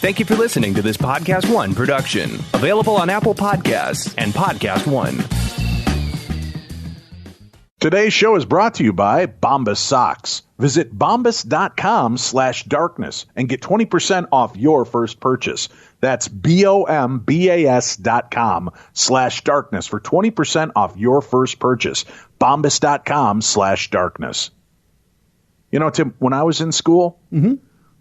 Thank you for listening to this Podcast One production. Available on Apple Podcasts and Podcast One. Today's show is brought to you by Bombas Socks. Visit bombas.com/darkness and get 20% off your first purchase. That's BOMBAS.com/darkness for 20% off your first purchase. Bombas.com/darkness. You know, Tim, when I was in school,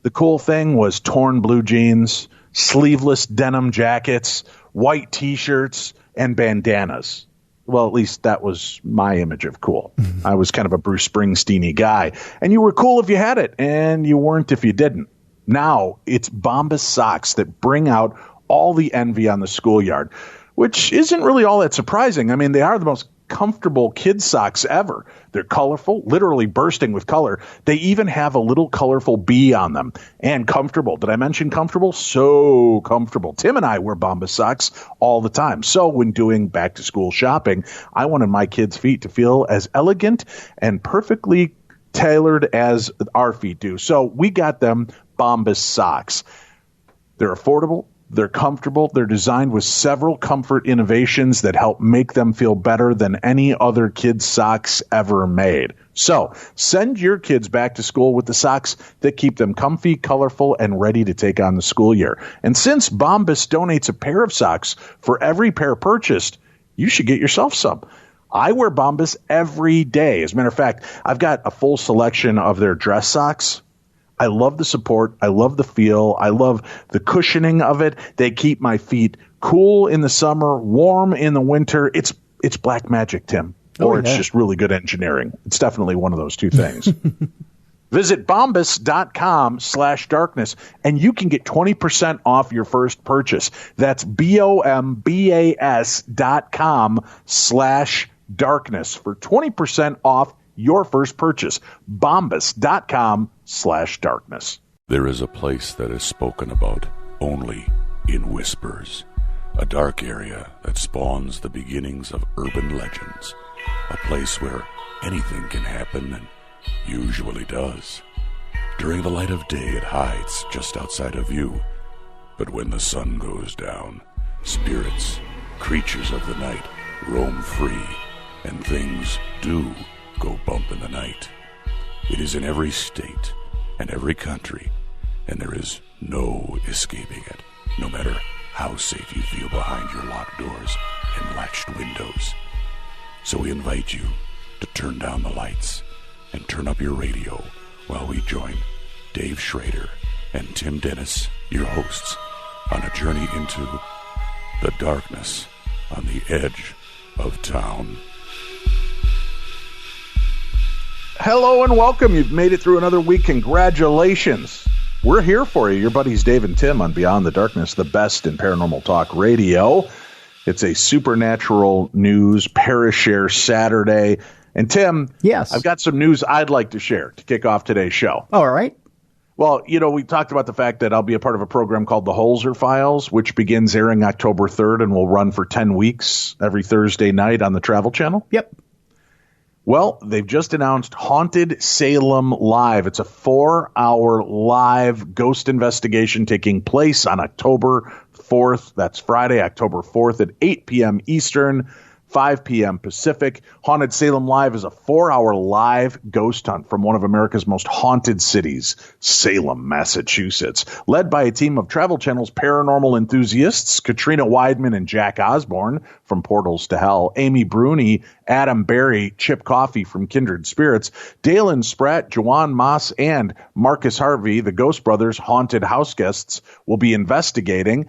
the cool thing was torn blue jeans, sleeveless denim jackets, white T-shirts, and bandanas. Well, at least that was my image of cool. I was kind of a Bruce Springsteen-y guy. And you were cool if you had it, and you weren't if you didn't. Now, it's Bombas socks that bring out all the envy on the schoolyard, which isn't really all that surprising. I mean, they are the most comfortable kids' socks ever. They're colorful, literally bursting with color. They even have a little colorful bee on them. And comfortable. Did I mention comfortable? So comfortable. Tim and I wear Bombas socks all the time. So when doing back-to-school shopping, I wanted my kids' feet to feel as elegant and perfectly tailored as our feet do. So we got them Bombas socks. They're affordable. They're comfortable. They're designed with several comfort innovations that help make them feel better than any other kids' socks ever made. So send your kids back to school with the socks that keep them comfy, colorful, and ready to take on the school year. And since Bombas donates a pair of socks for every pair purchased, you should get yourself some. I wear Bombas every day. As a matter of fact, I've got a full selection of their dress socks. I love the support. I love the feel. I love the cushioning of it. They keep my feet cool in the summer, warm in the winter. It's black magic, Tim. Or it's just really good engineering. It's definitely one of those two things. Visit bombas.com/darkness and you can get 20% off your first purchase. That's BOMBAS.com/darkness for 20% off your first purchase. Bombas.com/darkness. There is a place that is spoken about only in whispers. A dark area that spawns the beginnings of urban legends. A place where anything can happen and usually does. During the light of day, it hides just outside of view. But when the sun goes down, spirits, creatures of the night, roam free, and things do go bump in the night. It is in every state and every country, and there is no escaping it, no matter how safe you feel behind your locked doors and latched windows. So we invite you to turn down the lights and turn up your radio while we join Dave Schrader and Tim Dennis, your hosts, on a journey into the darkness on the edge of town. Hello and welcome. You've made it through another week. Congratulations. We're here for you. Your buddies Dave and Tim on Beyond the Darkness, the best in paranormal talk radio. It's a supernatural news Parashare Saturday. And Tim, yes, I've got some news I'd like to share to kick off today's show. All right. Well, you know, we talked about the fact that I'll be a part of a program called The Holzer Files, which begins airing October 3rd and will run for 10 weeks every Thursday night on the Travel Channel. Yep. Well, they've just announced Haunted Salem Live. It's a 4-hour live ghost investigation taking place on October 4th. That's Friday, October 4th at 8 p.m. Eastern, 5 p.m. Pacific. Haunted Salem Live is a 4-hour live ghost hunt from one of America's most haunted cities, Salem, Massachusetts. Led by a team of Travel Channel's paranormal enthusiasts, Katrina Weidman and Jack Osborne from Portals to Hell, Amy Bruni, Adam Barry, Chip Coffey from Kindred Spirits, Dalen Spratt, Jawan Moss, and Marcus Harvey, the Ghost Brothers' haunted house guests, will be investigating.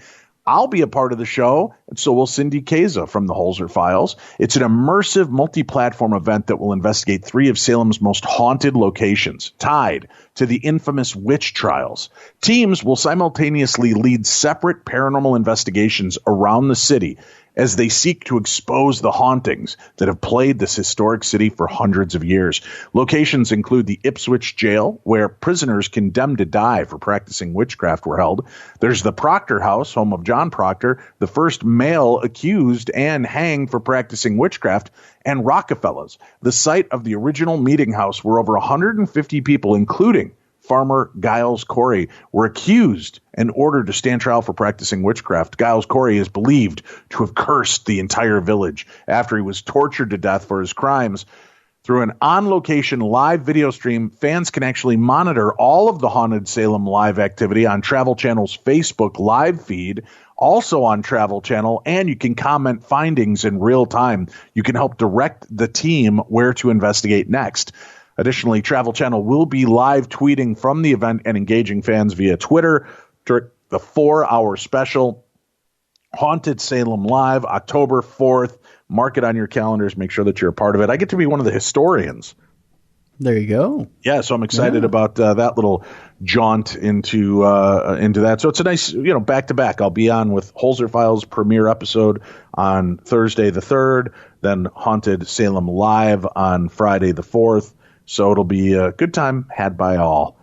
I'll be a part of the show, and so will Cindy Keza from the Holzer Files. It's an immersive multi-platform event that will investigate 3 of Salem's most haunted locations, tied to the infamous witch trials. Teams will simultaneously lead separate paranormal investigations around the city as they seek to expose the hauntings that have plagued this historic city for hundreds of years. Locations include the Ipswich Jail, where prisoners condemned to die for practicing witchcraft were held. There's the Proctor House, home of John Proctor, the first male accused and hanged for practicing witchcraft, and Rockefeller's, the site of the original meeting house where over 150 people, including farmer Giles Corey were accused and ordered to stand trial for practicing witchcraft. Giles Corey is believed to have cursed the entire village after he was tortured to death for his crimes. Through an on-location live video stream, fans can actually monitor all of the Haunted Salem live activity on Travel Channel's Facebook live feed, also on Travel Channel, and you can comment findings in real time. You can help direct the team where to investigate next. Additionally, Travel Channel will be live tweeting from the event and engaging fans via Twitter during the 4-hour special. Haunted Salem Live, October 4th. Mark it on your calendars. Make sure that you're a part of it. I get to be one of the historians. There you go. Yeah, so I'm excited about that little jaunt into that. So it's a nice, back to back. I'll be on with Holzer Files premiere episode on Thursday the 3rd, then Haunted Salem Live on Friday the 4th. So it'll be a good time had by all.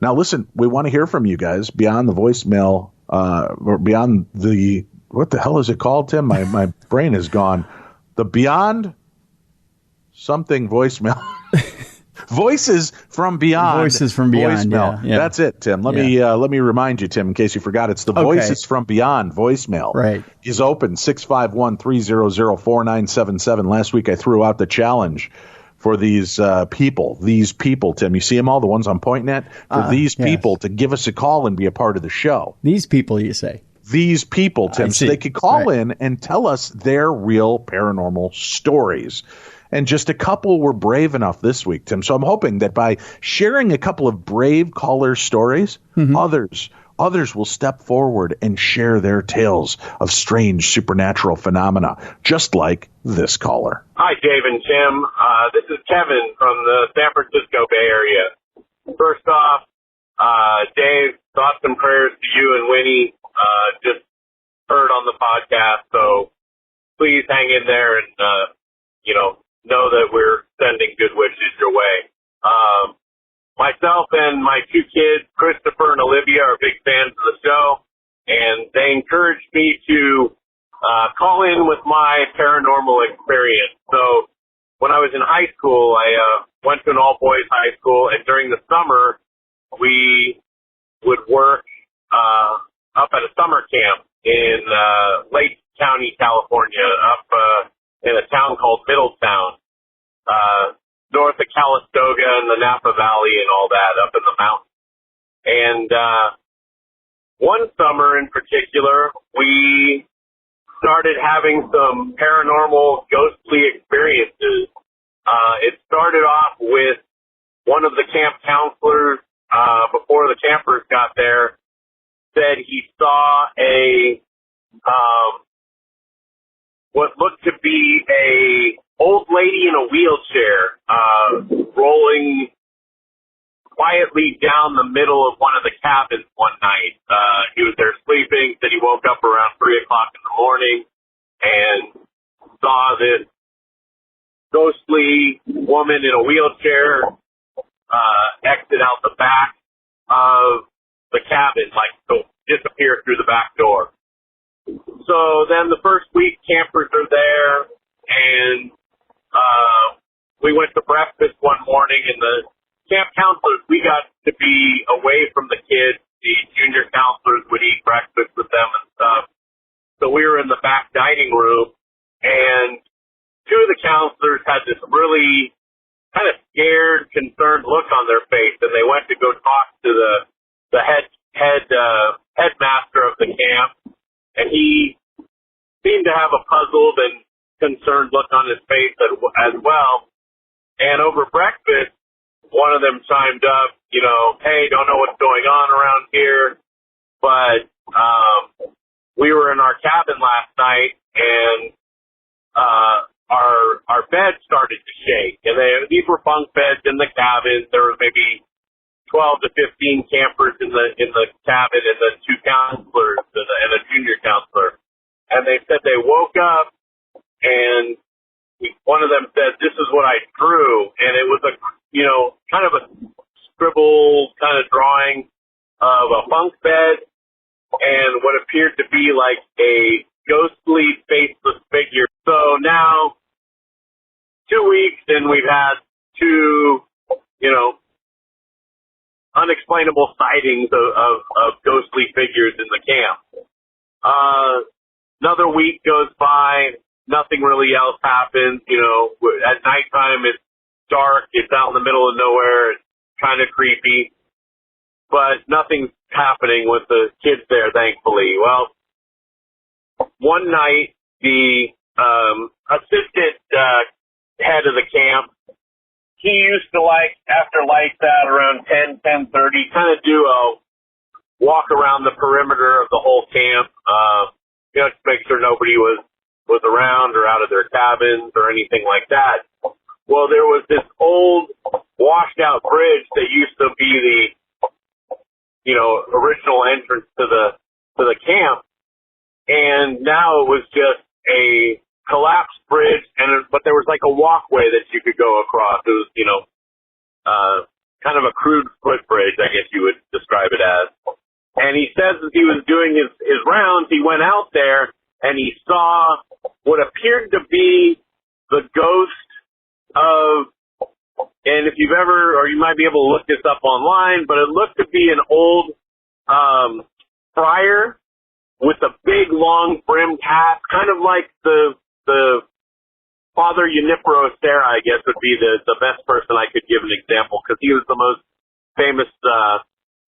Now, listen, we want to hear from you guys beyond the voicemail, or beyond the, what the hell is it called, Tim? My brain is gone. The Beyond something voicemail. Voices from Beyond. Voices from Beyond. Yeah. That's it, Tim. Let me remind you, Tim, in case you forgot. It's the Voices from Beyond voicemail. Right. Is open 651-300-4977. Last week I threw out the challenge for these people, Tim. You see them all, the ones I'm pointing at? For these people to give us a call and be a part of the show. These people, you say? These people, Tim. So they could call in and tell us their real paranormal stories. And just a couple were brave enough this week, Tim. So I'm hoping that by sharing a couple of brave caller stories, others will step forward and share their tales of strange supernatural phenomena, just like this caller. Hi, Dave and Tim. This is Kevin from the San Francisco Bay Area. First off, Dave, thoughts and prayers to you and Winnie. Just heard on the podcast, so please hang in there and, know that we're sending good wishes your way. Myself and my two kids, Christopher and Olivia, are big fans of the show, and they encouraged me to call in with my paranormal experience. So when I was in high school, I went to an all-boys high school, and during the summer, we would work up at a summer camp in Lake County, California, up in a town called Middletown, north of Calistoga and the Napa Valley and all that, up in the mountains. And one summer in particular, we started having some paranormal, ghostly experiences. It started off with one of the camp counselors, before the campers got there, said he saw what looked to be a old lady in a wheelchair, rolling quietly down the middle of one of the cabins one night. He was there sleeping, said he woke up around 3 o'clock in the morning and saw this ghostly woman in a wheelchair, exit out the back of the cabin, like so disappear through the back door. So then the first week, campers are there, and we went to breakfast one morning, and the camp counselors, we got to be away from the kids. The junior counselors would eat breakfast with them and stuff. So we were in the back dining room, and two of the counselors had this really kind of scared, concerned look on their face, and they went to go talk to the headmaster of the camp, and he seemed to have a puzzled and concerned look on his face as well. And over breakfast, one of them chimed up, hey, don't know what's going on around here, but we were in our cabin last night, and our bed started to shake. And these were bunk beds in the cabin. There was maybe 12 to 15 campers in the cabin, and the two counselors and a junior counselor. And they said they woke up, and one of them said, this is what I drew. And it was kind of a scribble kind of drawing of a bunk bed and what appeared to be like a ghostly, faceless figure. So now, 2 weeks, and we've had two, unexplainable sightings of ghostly figures in the camp. Another week goes by, nothing really else happens. You know, at nighttime it's dark, it's out in the middle of nowhere, it's kind of creepy, but nothing's happening with the kids there, thankfully. Well, one night, the assistant head of the camp, he used to, like, after lights out around 10:30, kind of do a walk around the perimeter of the whole camp, you know, to make sure nobody was around or out of their cabins or anything like that. Well, there was this old washed out bridge that used to be the, you know, original entrance to the camp, and now it was just a collapsed bridge, but there was like a walkway that you could go across. It was, you know, kind of a crude footbridge, I guess you would describe it as. And he says as he was doing his rounds, he went out there and he saw what appeared to be the ghost of, and if you've ever, or you might be able to look this up online, but it looked to be an old friar with a big long brimmed hat, kind of like the Father Junipero Serra, I guess, would be the best person I could give an example, because he was the most famous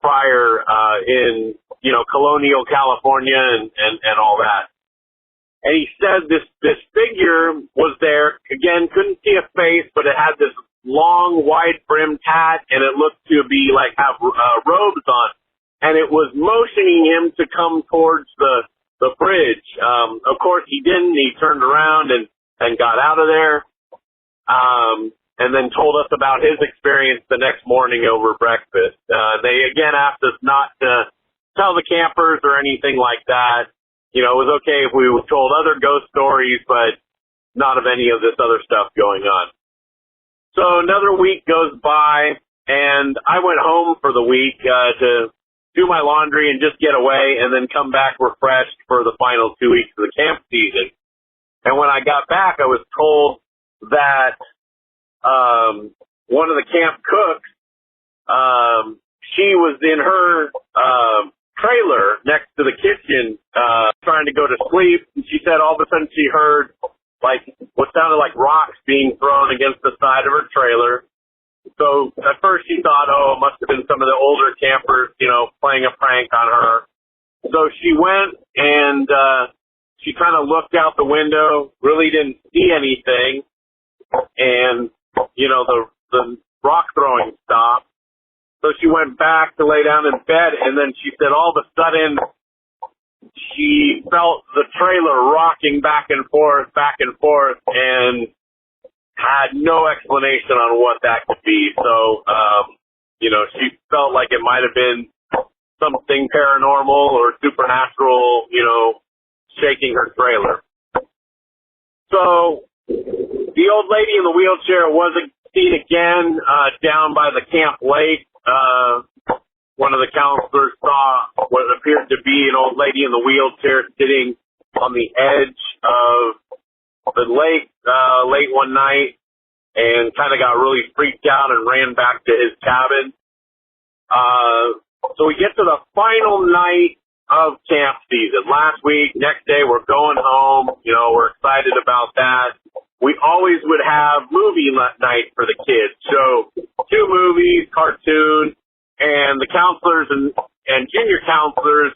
friar in, you know, colonial California and all that. And he said this figure was there, again, couldn't see a face, but it had this long, wide-brimmed hat, and it looked to be like have robes on. And it was motioning him to come towards the bridge. Of course, he didn't. He turned around and got out of there, and then told us about his experience the next morning over breakfast. They, again, asked us not to tell the campers or anything like that. You know, it was okay if we told other ghost stories, but not of any of this other stuff going on. So another week goes by, and I went home for the week to do my laundry and just get away, and then come back refreshed for the final 2 weeks of the camp season. And when I got back, I was told that one of the camp cooks, she was in her trailer next to the kitchen trying to go to sleep, and she said all of a sudden she heard like what sounded like rocks being thrown against the side of her trailer. So at first she thought, oh, it must have been some of the older campers, you know, playing a prank on her. So she went and she kind of looked out the window, really didn't see anything, and, you know, the rock throwing stopped. So she went back to lay down in bed, and then she said all of a sudden she felt the trailer rocking back and forth, and had no explanation on what that could be. So, you know, she felt like it might have been something paranormal or supernatural, you know, shaking her trailer. So the old lady in the wheelchair wasn't seen again down by the camp lake. One of the counselors saw what appeared to be an old lady in the wheelchair sitting on the edge of the lake late one night, and kind of got really freaked out and ran back to his cabin. So we get to the final night of camp season. Last week, next day, we're going home. You know, we're excited about that. We always would have movie night for the kids. So 2 movies, cartoon, and the counselors and junior counselors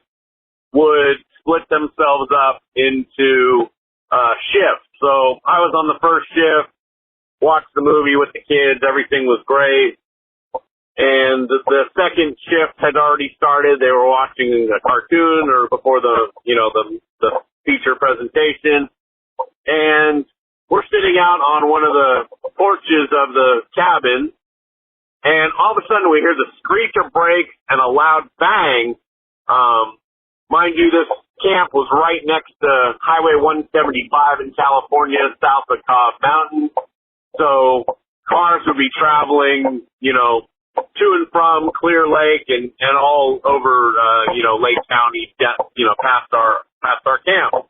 would split themselves up into shifts. So I was on the first shift, watched the movie with the kids. Everything was great. And the second shift had already started. They were watching a cartoon or before the feature presentation. And we're sitting out on one of the porches of the cabin, and all of a sudden we hear the screech of brakes and a loud bang. Mind you, this camp was right next to Highway 175 in California, south of Cobb Mountain. So cars would be traveling, you know, to and from Clear Lake and all over, Lake County, you know, past our camp.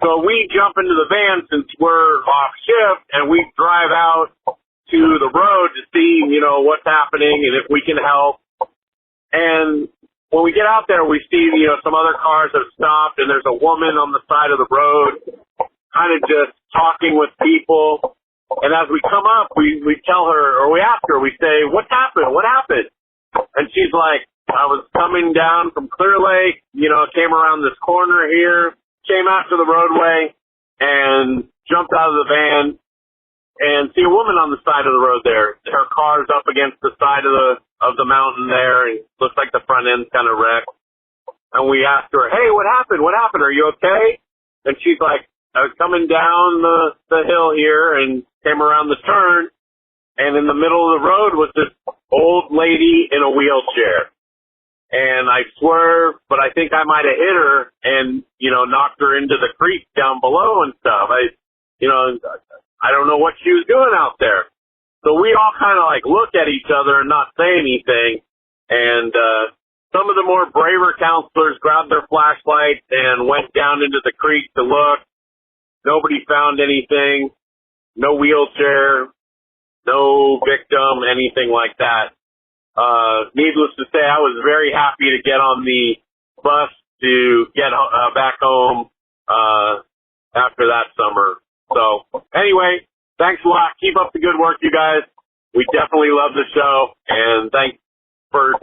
So we jump into the van since we're off shift, and we drive out to the road to see, you know, what's happening and if we can help. And when we get out there, we see, some other cars have stopped, and there's a woman on the side of the road kind of just talking with people. And as we come up, we tell her, or we ask her, we say, "What happened? What happened?" And she's like, "I was coming down from Clear Lake, came around this corner here, came out to the roadway, and jumped out of the van and see a woman on the side of the road there. Her car's up against the side of the mountain there, and looks like the front end's kind of wrecked." And we asked her, "Hey, what happened? What happened? Are you okay?" And she's like, "I was coming down the hill here and came around the turn, and in the middle of the road was this old lady in a wheelchair. And I swerved, but I think I might have hit her and, knocked her into the creek down below and stuff. I don't know what she was doing out there." So we all kind of look at each other and not say anything. And some of the more braver counselors grabbed their flashlights and went down into the creek to look. Nobody found anything. No wheelchair, no victim, anything like that. Needless to say, I was very happy to get on the bus to get back home after that summer. So anyway, thanks a lot. Keep up the good work, you guys. We definitely love the show, and thanks for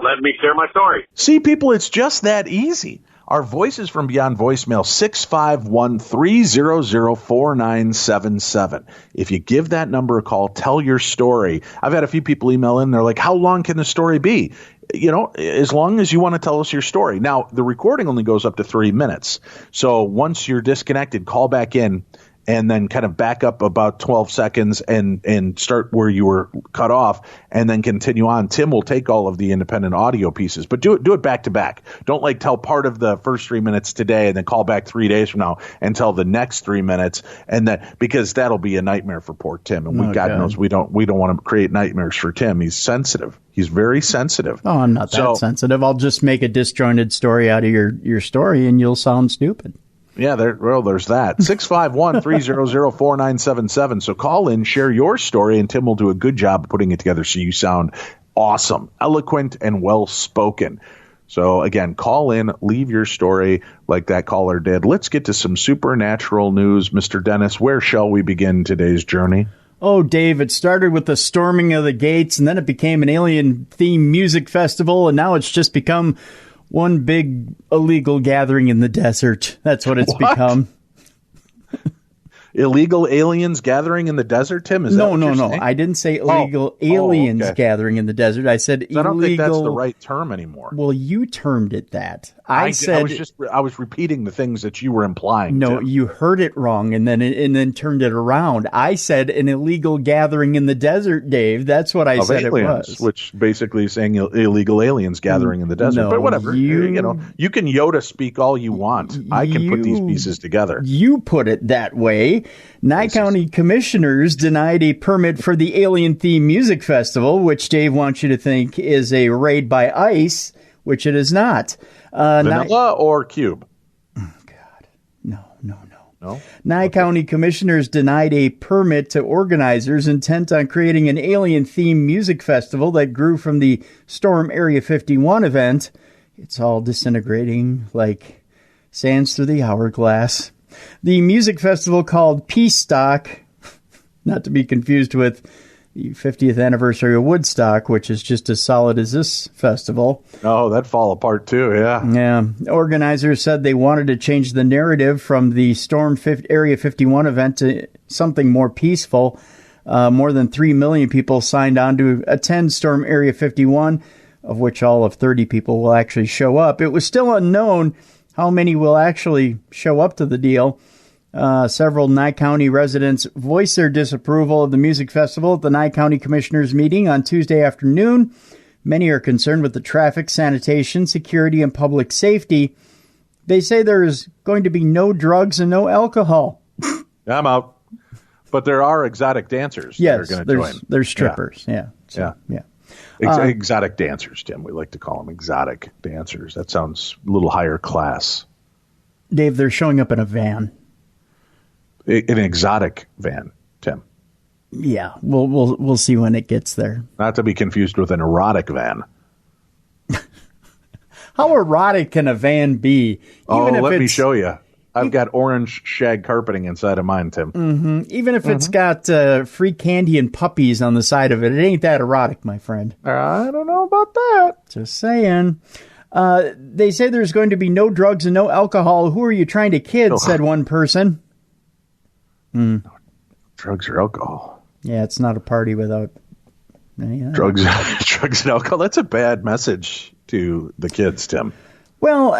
letting me share my story. See, people, it's just that easy. Our voices from Beyond Voicemail, 651-300-4977. If you give that number a call, tell your story. I've had a few people email in. They're like, "How long can the story be?" As long as you want to tell us your story. Now, the recording only goes up to 3 minutes. So once you're disconnected, call back in and then kind of back up about 12 seconds and start where you were cut off and then continue on. Tim will take all of the independent audio pieces, but do it back to back. Don't tell part of the first 3 minutes today and then call back 3 days from now and tell the next 3 minutes, and that, because that'll be a nightmare for poor Tim. And God knows we don't want to create nightmares for Tim. He's sensitive. He's very sensitive. Oh, I'm not that sensitive. I'll just make a disjointed story out of your story and you'll sound stupid. Yeah, there's that. 651-300-4977. So call in, share your story, and Tim will do a good job putting it together so you sound awesome, eloquent, and well-spoken. So, again, call in, leave your story like that caller did. Let's get to some supernatural news. Mr. Dennis, where shall we begin today's journey? Oh, Dave, it started with the storming of the gates, and then it became an alien-themed music festival, and now it's just become one big illegal gathering in the desert. That's what it's become. Illegal aliens gathering in the desert, Tim? Is that No. I didn't say illegal aliens gathering in the desert. I said illegal. I don't think that's the right term anymore. Well, you termed it that. I was repeating the things that you were implying. No, Tim. You heard it wrong and then turned it around. I said an illegal gathering in the desert, Dave. That's what I said aliens, it was. Which basically is saying illegal aliens gathering in the desert. No, but whatever. You can Yoda speak all you want. I can put these pieces together. You put it that way. Nye County commissioners denied a permit for the alien-themed music festival, which Dave wants you to think is a raid by ICE, which it is not. Vanilla or Cube? Oh, God. No. Nye County commissioners denied a permit to organizers intent on creating an alien-themed music festival that grew from the Storm Area 51 event. It's all disintegrating like sands through the hourglass. The music festival called Peace Stock, not to be confused with the 50th anniversary of Woodstock, which is just as solid as this festival. Oh, that'd fall apart too, yeah. Yeah. Organizers said they wanted to change the narrative from the Storm Area 51 event to something more peaceful. More than 3 million people signed on to attend Storm Area 51, of which all of 30 people will actually show up. It was still unknown how many will actually show up to the deal. Several Nye County residents voiced their disapproval of the music festival at the Nye County Commissioners meeting on Tuesday afternoon. Many are concerned with the traffic, sanitation, security, and public safety. They say there is going to be no drugs and no alcohol. I'm out. But there are exotic dancers that are going to join. There's strippers, yeah. Exotic dancers, Tim. We like to call them exotic dancers. That sounds a little higher class. Dave, they're showing up in a van. An exotic van, Tim. Yeah, we'll see when it gets there. Not to be confused with an erotic van. How erotic can a van be? Let me show you. I've got orange shag carpeting inside of mine, Tim. Mm-hmm. Even if it's got free candy and puppies on the side of it, it ain't that erotic, my friend. I don't know about that. Just saying. They say there's going to be no drugs and no alcohol. Who are you trying to kid, said one person. No drugs or alcohol. Yeah, it's not a party without... Drugs and alcohol. That's a bad message to the kids, Tim. Well,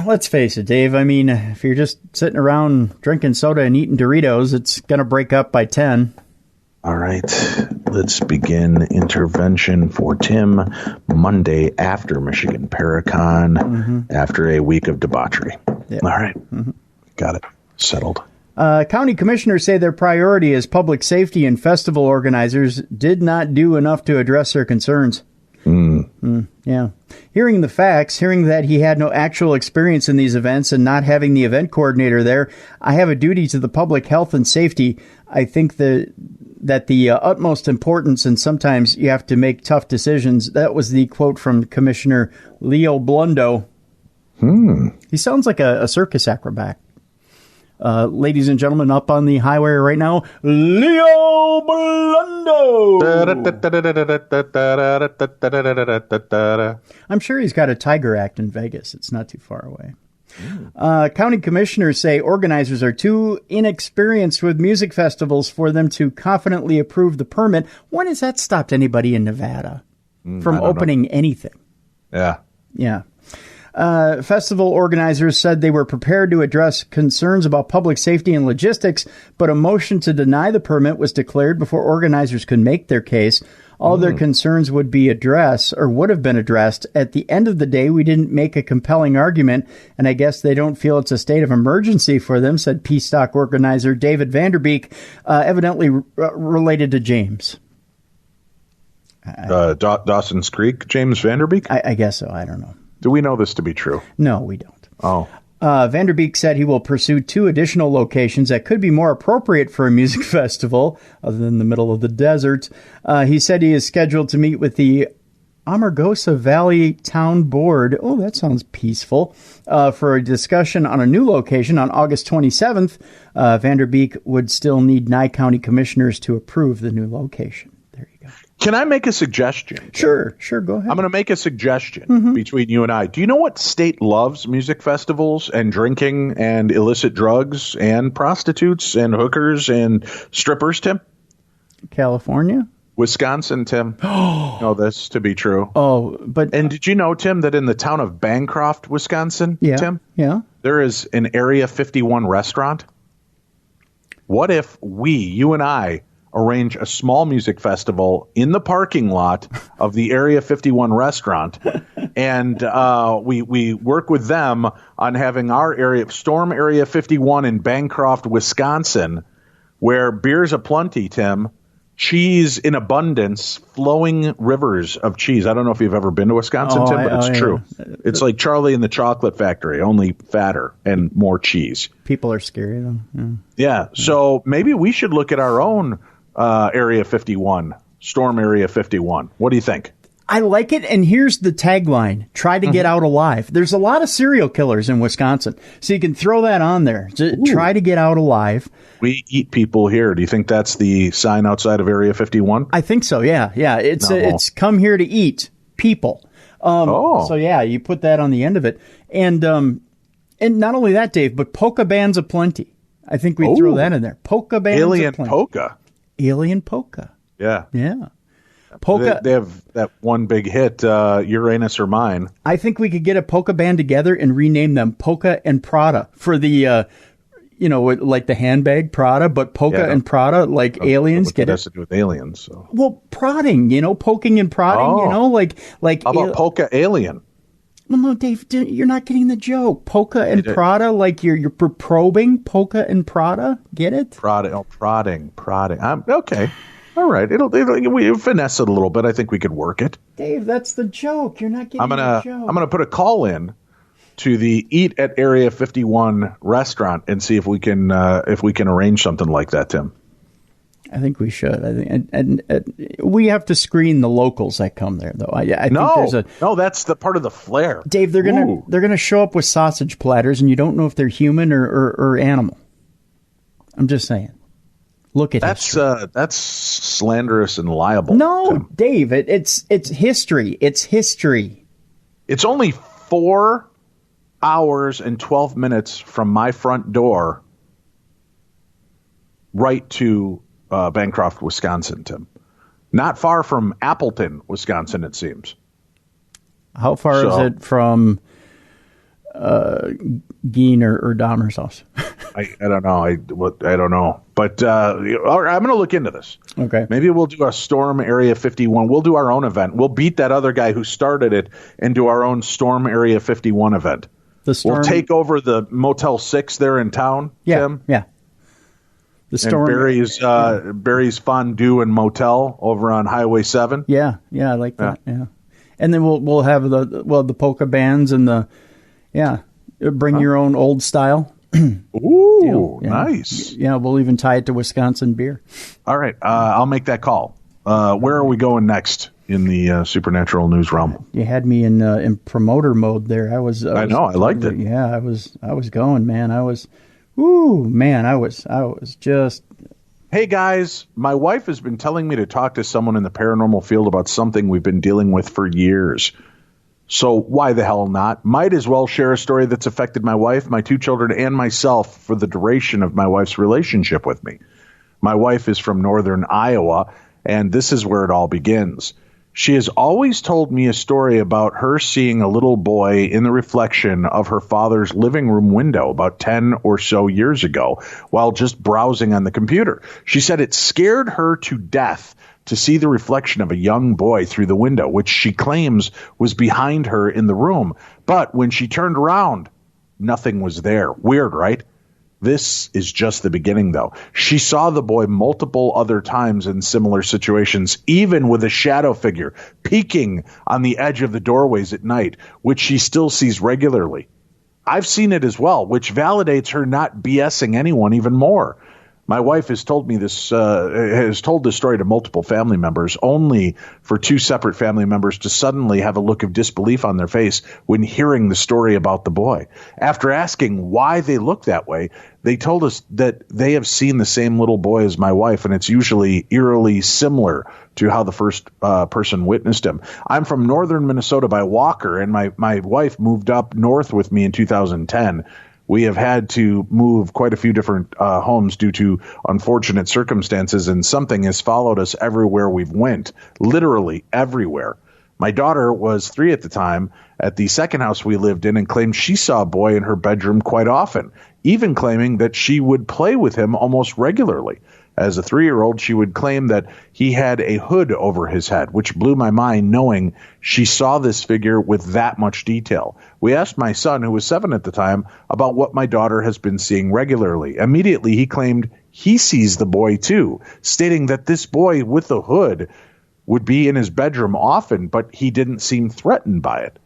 let's face it, Dave. I mean, if you're just sitting around drinking soda and eating Doritos, it's going to break up by 10. All right. Let's begin intervention for Tim Monday after Michigan Paracon, after a week of debauchery. Yep. All right. Got it. Settled. County commissioners say their priority as public safety and festival organizers did not do enough to address their concerns. Yeah. Hearing the facts, hearing that he had no actual experience in these events and not having the event coordinator there, I have a duty to the public health and safety. I think that the utmost importance, and sometimes you have to make tough decisions. That was the quote from Commissioner Leo Blundo. He sounds like a circus acrobat. Ladies and gentlemen, up on the highway right now, Leo Blundo. I'm sure he's got a Tiger Act in Vegas. It's not too far away. County commissioners say organizers are too inexperienced with music festivals for them to confidently approve the permit. When has that stopped anybody in Nevada from opening anything? Yeah. Festival organizers said they were prepared to address concerns about public safety and logistics, but a motion to deny the permit was declared before organizers could make their case. All their concerns would be addressed, or would have been addressed. At the end of the day, we didn't make a compelling argument, and I guess they don't feel it's a state of emergency for them, said Peace Stock organizer David Vanderbeek, evidently related to James. Dawson's Creek, James Vanderbeek? I guess so. I don't know. Do we know this to be true? No, we don't. Oh. Vanderbeek said he will pursue 2 additional locations that could be more appropriate for a music festival, other than the middle of the desert. He said he is scheduled to meet with the Amargosa Valley Town Board. Oh, that sounds peaceful. For a discussion on a new location on August 27th. Vanderbeek would still need Nye County commissioners to approve the new location. There you go. Can I make a suggestion? Sure, go ahead. I'm going to make a suggestion between you and I. Do you know what state loves music festivals and drinking and illicit drugs and prostitutes and hookers and strippers, Tim? California? Wisconsin, Tim. Know this to be true. And did you know, Tim, that in the town of Bancroft, Wisconsin, Tim? Yeah. There is an Area 51 restaurant. What if you and I, arrange a small music festival in the parking lot of the Area 51 restaurant, and we work with them on having our Storm Area 51 in Bancroft, Wisconsin, where beer's aplenty, Tim, cheese in abundance, flowing rivers of cheese. I don't know if you've ever been to Wisconsin, Tim, but it's true. Yeah. It's like Charlie and the Chocolate Factory, only fatter and more cheese. People are scary, though. Yeah. So maybe we should look at our own Area 51, Storm Area 51. What do you think? I like it, and here's the tagline: try to get out alive. There's a lot of serial killers in Wisconsin, so you can throw that on there. Try to get out alive. We eat people here. Do you think that's the sign outside of Area 51? I think so, yeah. It's come here to eat people. So, yeah, you put that on the end of it. And not only that, Dave, but polka bands aplenty. I think we throw that in there. Polka bands aplenty. Alien polka. Yeah. Polka. They have that one big hit, Uranus or Mine. I think we could get a polka band together and rename them Polka and Prada for the, like the handbag Prada, but Polka and Prada, like aliens. What has to do with aliens? So. Well, prodding, poking and prodding, like. How about Polka Alien? Well, no, Dave, you're not getting the joke. Polka and Prada, like you're probing Polka and Prada. Get it? Prodding. Okay. All right. We finesse it a little bit. I think we could work it. Dave, that's the joke. You're not getting the joke. I'm gonna put a call in to the Eat at Area 51 restaurant and see if we can arrange something like that, Tim. I think we should. I think, and we have to screen the locals that come there, though. I think no, that's the part of the flair. Dave, they're gonna show up with sausage platters, and you don't know if they're human or animal. I'm just saying. Look at history. That's slanderous and liable. No, Tim. Dave, it's history. It's history. It's only 4 hours and 12 minutes from my front door right to Bancroft, Wisconsin, Tim. Not far from Appleton, Wisconsin, it seems. How far is it from Geen or Dahmer's house? I don't know. I don't know. But I'm going to look into this. Okay. Maybe we'll do a Storm Area 51. We'll do our own event. We'll beat that other guy who started it and do our own Storm Area 51 event. We'll take over the Motel 6 there in town, Tim. Yeah. The Storm. And Barry's Fondue and Motel over on Highway 7. Yeah, I like that. Yeah. And then we'll have the polka bands and bring your own old style. Ooh, nice. Yeah, we'll even tie it to Wisconsin beer. All right, I'll make that call. Where are we going next in the supernatural news realm? You had me in promoter mode there. I know. I liked it. Yeah, I was going, man. I was just. Hey guys, my wife has been telling me to talk to someone in the paranormal field about something we've been dealing with for years. So why the hell not? Might as well share a story that's affected my wife, my 2 children, and myself for the duration of my wife's relationship with me. My wife is from northern Iowa, and this is where it all begins. She has always told me a story about her seeing a little boy in the reflection of her father's living room window about 10 or so years ago while just browsing on the computer. She said it scared her to death to see the reflection of a young boy through the window, which she claims was behind her in the room. But when she turned around, nothing was there. Weird, right? This is just the beginning, though. She saw the boy multiple other times in similar situations, even with a shadow figure peeking on the edge of the doorways at night, which she still sees regularly. I've seen it as well, which validates her not BSing anyone even more. My wife has told me this, has told this story to multiple family members, only for 2 separate family members to suddenly have a look of disbelief on their face when hearing the story about the boy. After asking why they look that way, they told us that they have seen the same little boy as my wife, and it's usually eerily similar to how the first person witnessed him. I'm from northern Minnesota by Walker, and my wife moved up north with me in 2010. We have had to move quite a few different homes due to unfortunate circumstances, and something has followed us everywhere we've went, literally everywhere. My daughter was 3 at the time at the second house we lived in and claimed she saw a boy in her bedroom quite often, even claiming that she would play with him almost regularly. As a 3-year-old, she would claim that he had a hood over his head, which blew my mind knowing she saw this figure with that much detail. We asked my son, who was 7 at the time, about what my daughter has been seeing regularly. Immediately, he claimed he sees the boy too, stating that this boy with the hood would be in his bedroom often, but he didn't seem threatened by it.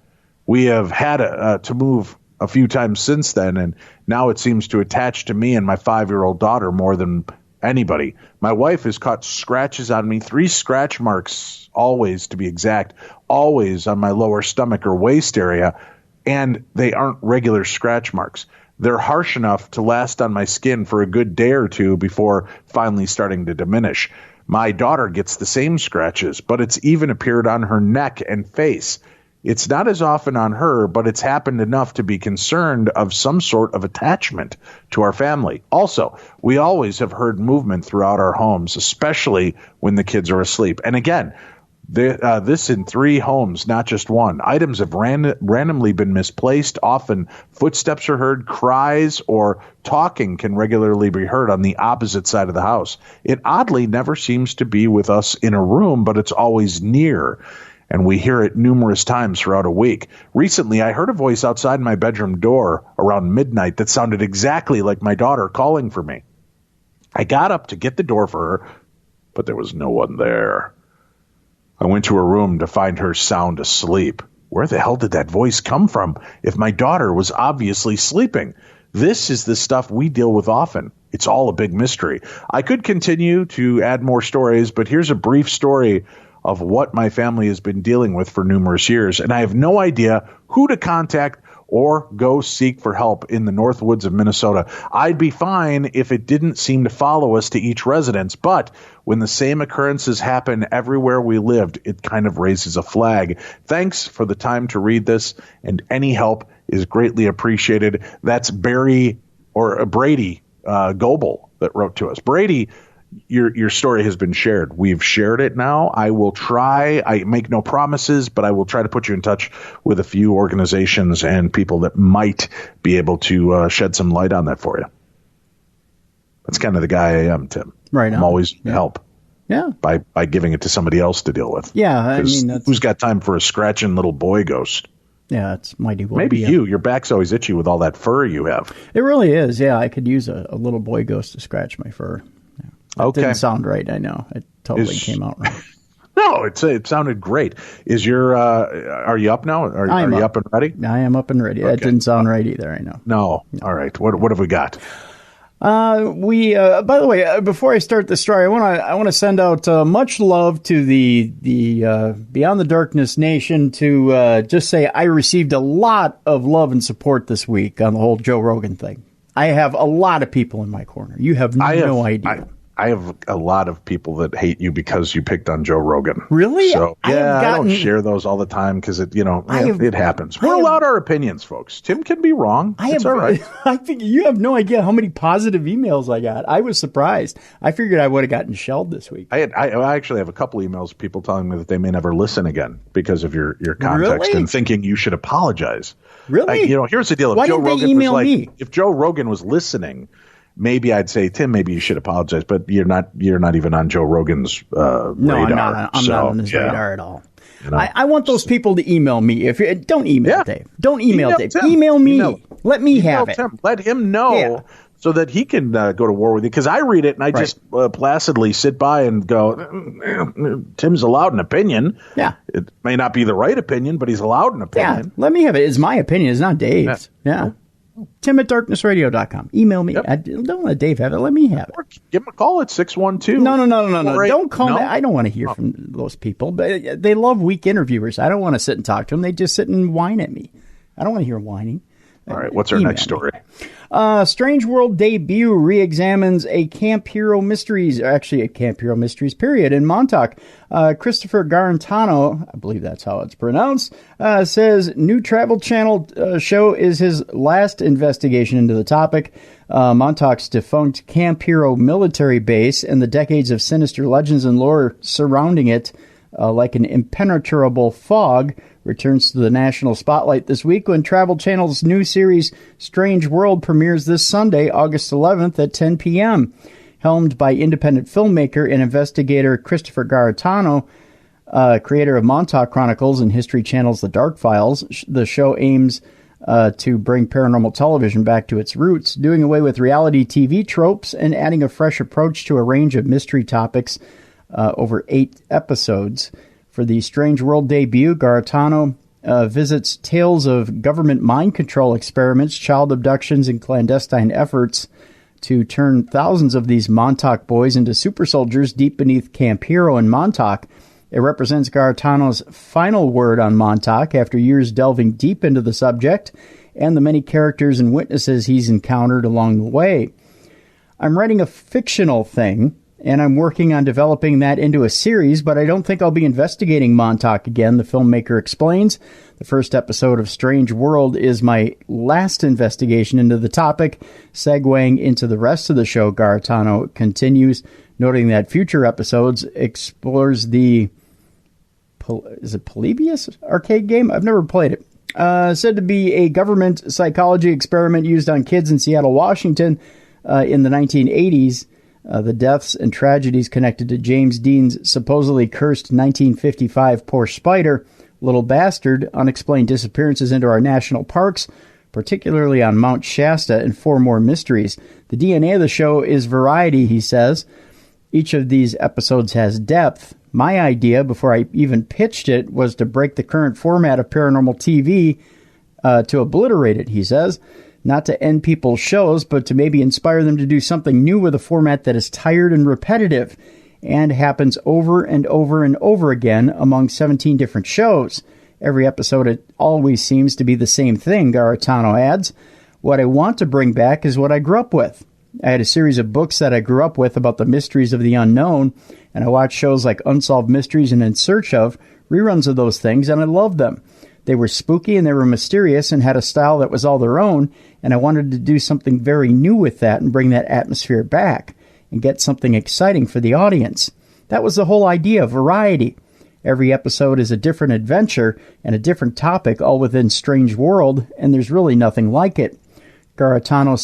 We have had to move a few times since then, and now it seems to attach to me and my 5-year-old daughter more than anybody. My wife has caught scratches on me, 3 scratch marks, always to be exact, always on my lower stomach or waist area, and they aren't regular scratch marks. They're harsh enough to last on my skin for a good day or two before finally starting to diminish. My daughter gets the same scratches, but it's even appeared on her neck and face. It's not as often on her, but it's happened enough to be concerned of some sort of attachment to our family. Also, we always have heard movement throughout our homes, especially when the kids are asleep. And again, this in 3 homes, not just 1. Items have randomly been misplaced. Often footsteps are heard, cries or talking can regularly be heard on the opposite side of the house. It oddly never seems to be with us in a room, but it's always near, and we hear it numerous times throughout a week. Recently, I heard a voice outside my bedroom door around midnight that sounded exactly like my daughter calling for me. I got up to get the door for her, but there was no one there. I went to her room to find her sound asleep. Where the hell did that voice come from if my daughter was obviously sleeping? This is the stuff we deal with often. It's all a big mystery. I could continue to add more stories, but here's a brief story of what my family has been dealing with for numerous years, and I have no idea who to contact or go seek for help in the North Woods of Minnesota. I'd be fine if it didn't seem to follow us to each residence, but when the same occurrences happen everywhere we lived, it kind of raises a flag. Thanks for the time to read this, and any help is greatly appreciated. That's Brady Goebel that wrote to us. Brady, your story has been shared. We've shared it now. I will try. I make no promises, but I will try to put you in touch with a few organizations and people that might be able to shed some light on that for you. That's kind of the guy I am, Tim. Right. I'm always help. Yeah. By giving it to somebody else to deal with. Yeah. I mean, who's got time for a scratching little boy ghost? Yeah, it's mighty well. Maybe your back's always itchy with all that fur you have. It really is. Yeah, I could use a little boy ghost to scratch my fur. Yeah. That didn't sound right. I know. It totally came out wrong. No, it sounded great. Is are you up now? Are you up and ready? I am up and ready. Okay. That didn't sound right either. I know. No. All right. What have we got? By the way, before I start the story, I want to send out much love to the Beyond the Darkness Nation to just say I received a lot of love and support this week on the whole Joe Rogan thing. I have a lot of people in my corner. You have no idea. I have a lot of people that hate you because you picked on Joe Rogan. Really? So I don't share those all the time because it happens. We're allowed our opinions, folks. Tim can be wrong. It's all right. I think you have no idea how many positive emails I got. I was surprised. I figured I would have gotten shelled this week. I actually have a couple emails, people telling me that they may never listen again because of your context and thinking you should apologize. Really? Here's the deal. If Joe Rogan was listening, maybe I'd say, Tim, maybe you should apologize, but you're not even on Joe Rogan's radar. No, I'm not on his radar at all. I want those people to email me. Don't email Dave. Don't email Dave. Tim. Email me. Let me have it. Tim. Let him know so that he can go to war with you. Because I read it and I just placidly sit by and go, Tim's allowed an opinion. Yeah. It may not be the right opinion, but he's allowed an opinion. Yeah, let me have it. It's my opinion. It's not Dave's. Yeah. Tim@darknessradio.com. Email me. Yep. Don't let Dave have it. Let me have it. Or give him a call at 612. No. Don't call me. I don't want to hear from those people. But they love weak interviewers. I don't want to sit and talk to them. They just sit and whine at me. I don't want to hear whining. All right. What's our next story? Strange World debut reexamines a Camp Hero Mysteries period in Montauk. Christopher Garantano, I believe that's how it's pronounced, says new Travel Channel show is his last investigation into the topic. Montauk's defunct Camp Hero military base and the decades of sinister legends and lore surrounding it, like an impenetrable fog, returns to the national spotlight this week when Travel Channel's new series Strange World premieres this Sunday, August 11th at 10 p.m. Helmed by independent filmmaker and investigator Christopher Garantano, creator of Montauk Chronicles and History Channel's The Dark Files, the show aims to bring paranormal television back to its roots, doing away with reality TV tropes and adding a fresh approach to a range of mystery topics over 8 episodes. For the Strange World debut, Garantano visits tales of government mind control experiments, child abductions, and clandestine efforts to turn thousands of these Montauk boys into super soldiers deep beneath Camp Hero in Montauk. It represents Garantano's final word on Montauk after years delving deep into the subject and the many characters and witnesses he's encountered along the way. I'm writing a fictional thing, and I'm working on developing that into a series, but I don't think I'll be investigating Montauk again, the filmmaker explains. The first episode of Strange World is my last investigation into the topic. Segueing into the rest of the show, Garantano continues, noting that future episodes explores the... Is it Polybius arcade game? I've never played it. Said to be a government psychology experiment used on kids in Seattle, Washington in the 1980s. The deaths and tragedies connected to James Dean's supposedly cursed 1955 Porsche Spider, Little Bastard, unexplained disappearances into our national parks, particularly on Mount Shasta, and 4 more mysteries. The DNA of the show is variety, he says. Each of these episodes has depth. My idea, before I even pitched it, was to break the current format of paranormal TV to obliterate it, he says. not to end people's shows, but to maybe inspire them to do something new with a format that is tired and repetitive and happens over and over and over again among 17 different shows. Every episode, it always seems to be the same thing, Garitano adds. What I want to bring back is what I grew up with. I had a series of books that I grew up with about the mysteries of the unknown, and I watched shows like Unsolved Mysteries and In Search Of, reruns of those things, and I loved them. They were spooky and they were mysterious and had a style that was all their own, and I wanted to do something very new with that and bring that atmosphere back and get something exciting for the audience. That was the whole idea of variety. Every episode is a different adventure and a different topic, all within Strange World, and there's really nothing like it. Garitano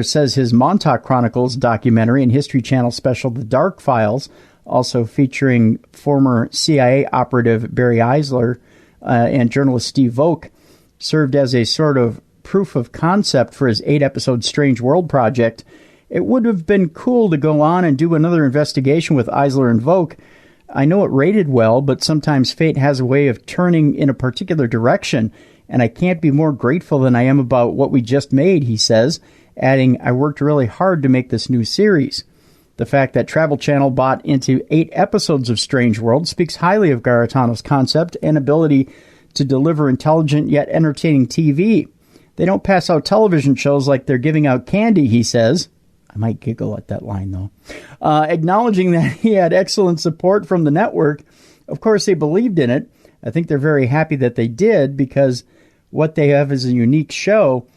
says his Montauk Chronicles documentary and History Channel special The Dark Files, also featuring former CIA operative Barry Eisler and journalist Steve Vogt, served as a sort of proof of concept for his 8-episode Strange World project. It would have been cool to go on and do another investigation with Eisler and Vogt. I know it rated well, but sometimes fate has a way of turning in a particular direction, and I can't be more grateful than I am about what we just made, he says, adding, I worked really hard to make this new series. The fact that Travel Channel bought into 8 episodes of Strange World speaks highly of Garitano's concept and ability to deliver intelligent yet entertaining TV. They don't pass out television shows like they're giving out candy, he says. I might giggle at that line, though. Acknowledging that he had excellent support from the network, of course they believed in it. I think they're very happy that they did, because what they have is a unique show.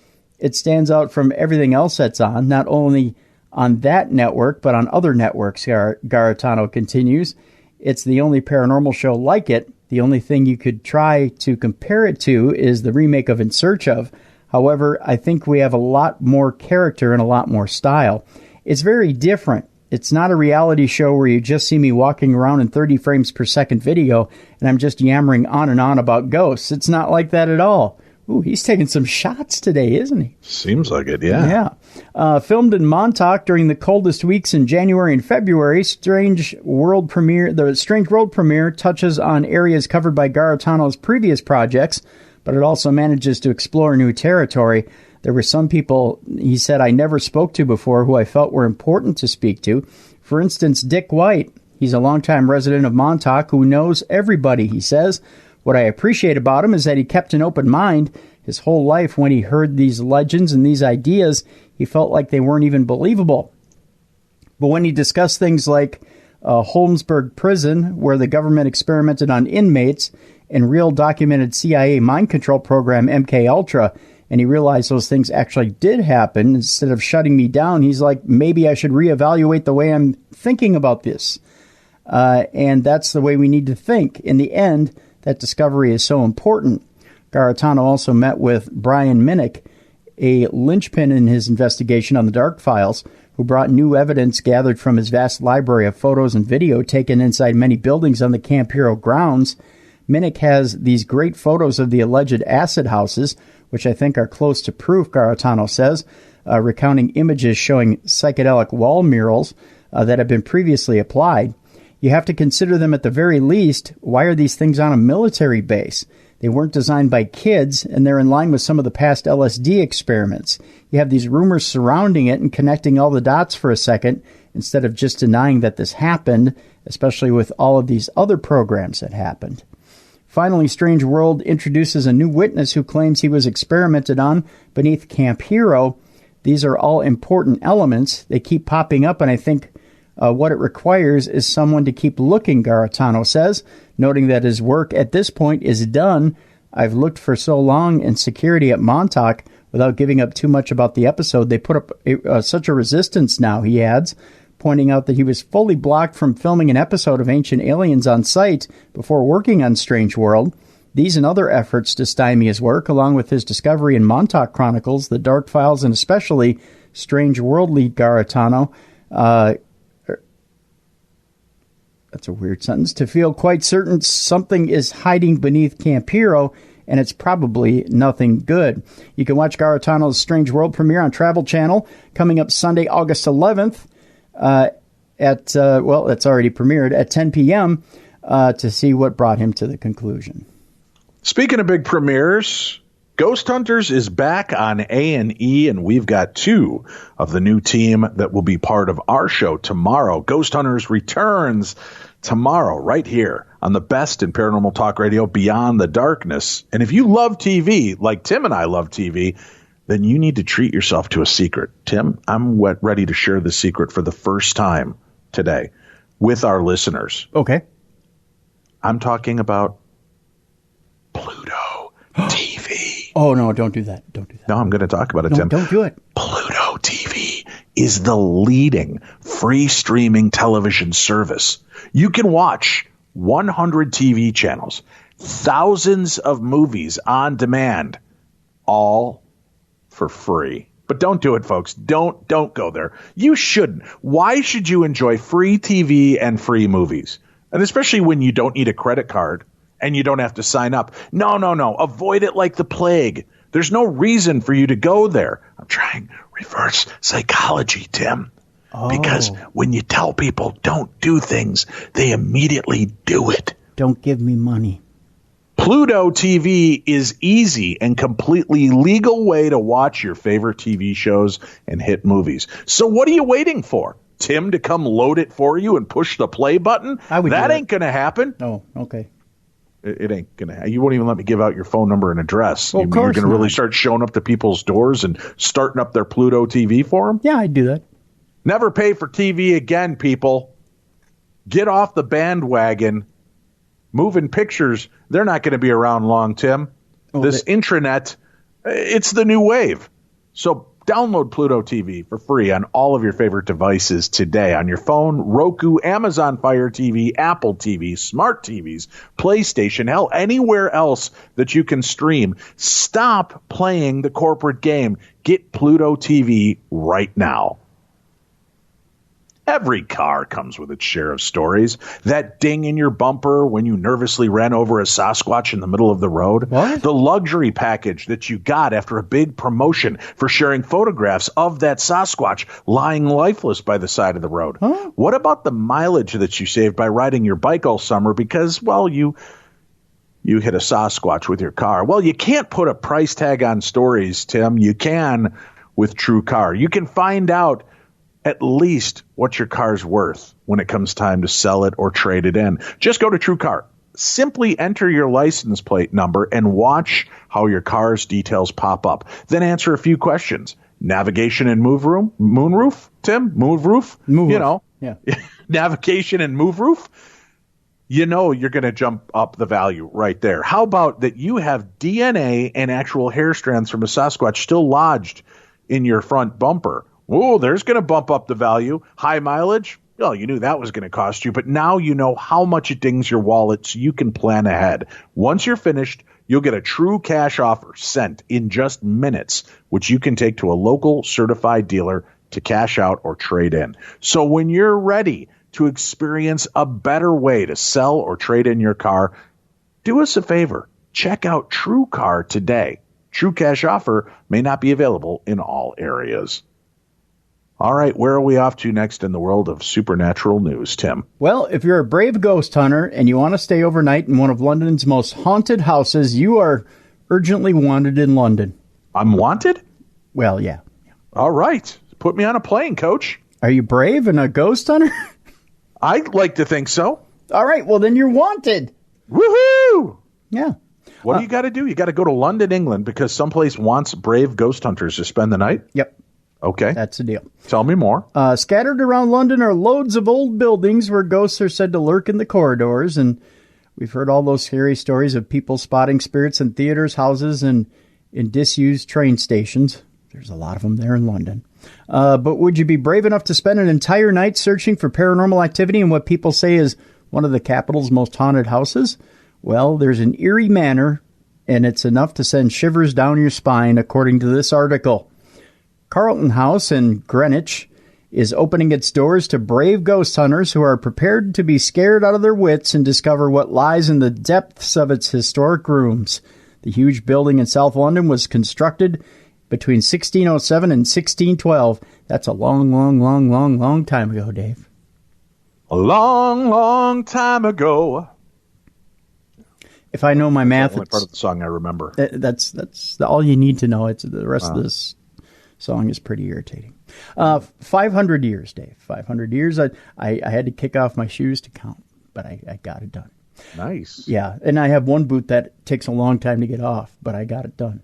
It stands out from everything else that's on, not only on that network, but on other networks, Garitano continues. It's the only paranormal show like it. The only thing you could try to compare it to is the remake of In Search Of. However, I think we have a lot more character and a lot more style. It's very different. It's not a reality show where you just see me walking around in 30 frames per second video and I'm just yammering on and on about ghosts. It's not like that at all. Ooh, he's taking some shots today, isn't he? Seems like it, yeah. Yeah. Filmed in Montauk during the coldest weeks in January and February, the Strange World premiere touches on areas covered by Garitano's previous projects, but it also manages to explore new territory. There were some people, he said, I never spoke to before who I felt were important to speak to. For instance, Dick White. He's a longtime resident of Montauk who knows everybody, he says. What I appreciate about him is that he kept an open mind. His whole life, when he heard these legends and these ideas, he felt like they weren't even believable. But when he discussed things like Holmesburg Prison, where the government experimented on inmates, and real documented CIA mind control program MKUltra, and he realized those things actually did happen, instead of shutting me down, he's like, maybe I should reevaluate the way I'm thinking about this. And that's the way we need to think. In the end, that discovery is so important. Garitano also met with Brian Minnick, a linchpin in his investigation on the Dark Files, who brought new evidence gathered from his vast library of photos and video taken inside many buildings on the Camp Hero grounds. Minnick has these great photos of the alleged acid houses, which I think are close to proof, Garitano says, recounting images showing psychedelic wall murals that have been previously applied. You have to consider them at the very least. Why are these things on a military base? They weren't designed by kids, and they're in line with some of the past LSD experiments. You have these rumors surrounding it and connecting all the dots for a second, instead of just denying that this happened, especially with all of these other programs that happened. Finally, Strange World introduces a new witness who claims he was experimented on beneath Camp Hero. These are all important elements. They keep popping up, and I think what it requires is someone to keep looking, Garitano says, noting that his work at this point is done. I've looked for so long in security at Montauk without giving up too much about the episode. They put up such a resistance now, he adds, pointing out that he was fully blocked from filming an episode of Ancient Aliens on site before working on Strange World. These and other efforts to stymie his work, along with his discovery in Montauk Chronicles, The Dark Files, and especially Strange World lead Garitano, that's a weird sentence, to feel quite certain something is hiding beneath Camp Hero, and it's probably nothing good. You can watch Garitano's Strange World premiere on Travel Channel coming up Sunday, August 11th it's already premiered at 10 p.m. To see what brought him to the conclusion. Speaking of big premieres, Ghost Hunters is back on A&E, and we've got two of the new team that will be part of our show tomorrow. Ghost Hunters returns tomorrow right here on the best in paranormal talk radio, Beyond the Darkness. And if you love TV, like Tim and I love TV, then you need to treat yourself to a secret. Tim, I'm ready to share the secret for the first time today with our listeners. Okay. I'm talking about Pluto TV. Oh, no, don't do that. Don't do that. No, I'm going to talk about it, No, Tim. don't do it. Pluto TV is the leading free streaming television service. You can watch 100 TV channels, thousands of movies on demand, all for free. But don't do it, folks. Don't go there. You shouldn't. Why should you enjoy free TV and free movies? And especially when you don't need a credit card and you don't have to sign up. No. Avoid it like the plague. There's no reason for you to go there. I'm trying reverse psychology, Tim. Oh. Because when you tell people don't do things, they immediately do it. Don't give me money. Pluto TV is easy and completely legal way to watch your favorite TV shows and hit movies. So what are you waiting for? Tim to come load it for you and push the play button? That ain't going to happen. Oh, okay. It ain't going to. You won't even let me give out your phone number and address. Well, of course You're going to really not. start showing up to people's doors and starting up their Pluto TV for them? Yeah, I'd do that. Never pay for TV again, people. Get off the bandwagon. Moving pictures, they're not going to be around long, Tim. This intranet, it's the new wave. So download Pluto TV for free on all of your favorite devices today. On your phone, Roku, Amazon Fire TV, Apple TV, smart TVs, PlayStation, hell, anywhere else that you can stream. Stop playing the corporate game. Get Pluto TV right now. Every car comes with its share of stories. That ding in your bumper when you nervously ran over a Sasquatch in the middle of the road. What? The luxury package that you got after a big promotion for sharing photographs of that Sasquatch lying lifeless by the side of the road. Huh? What about the mileage that you saved by riding your bike all summer because, well, you hit a Sasquatch with your car? Well, you can't put a price tag on stories, Tim. You can with TrueCar. You can find out at least what your car's worth when it comes time to sell it or trade it in. Just go to TrueCar. Simply enter your license plate number and watch how your car's details pop up. Then answer a few questions. Navigation and moonroof, Tim? Moonroof? You know. Yeah. Navigation and moonroof? You know you're going to jump up the value right there. How about that you have DNA and actual hair strands from a Sasquatch still lodged in your front bumper? Oh, there's going to bump up the value. High mileage? Well, you knew that was going to cost you, but now you know how much it dings your wallet so you can plan ahead. Once you're finished, you'll get a true cash offer sent in just minutes, which you can take to a local certified dealer to cash out or trade in. So when you're ready to experience a better way to sell or trade in your car, do us a favor. Check out TrueCar today. True cash offer may not be available in all areas. All right, where are we off to next in the world of supernatural news, Tim? Well, if you're a brave ghost hunter and you want to stay overnight in one of London's most haunted houses, you are urgently wanted in London. I'm wanted? Well, yeah. All right. Put me on a plane, coach. Are you brave and a ghost hunter? I'd like to think so. All right, well, then you're wanted. Woohoo! Yeah. What do you got to do? You got to go to London, England, because someplace wants brave ghost hunters to spend the night? Yep. Okay. That's the deal. Tell me more. Scattered around London are loads of old buildings where ghosts are said to lurk in the corridors, and we've heard all those scary stories of people spotting spirits in theaters, houses, and in disused train stations. There's a lot of them there in London. But would you be brave enough to spend an entire night searching for paranormal activity in what people say is one of the capital's most haunted houses? Well, there's an eerie manor, and it's enough to send shivers down your spine, according to this article. Carlton House in Greenwich is opening its doors to brave ghost hunters who are prepared to be scared out of their wits and discover what lies in the depths of its historic rooms. The huge building in South London was constructed between 1607 and 1612. That's a long, long, long, long, long time ago, Dave. A long, long time ago. If I know my math, That's the only part of the song I remember. That's all you need to know. It's the rest of this song is pretty irritating. 500 years, Dave. 500 years. I had to kick off my shoes to count, but I got it done. Nice. Yeah, and I have one boot that takes a long time to get off, but I got it done.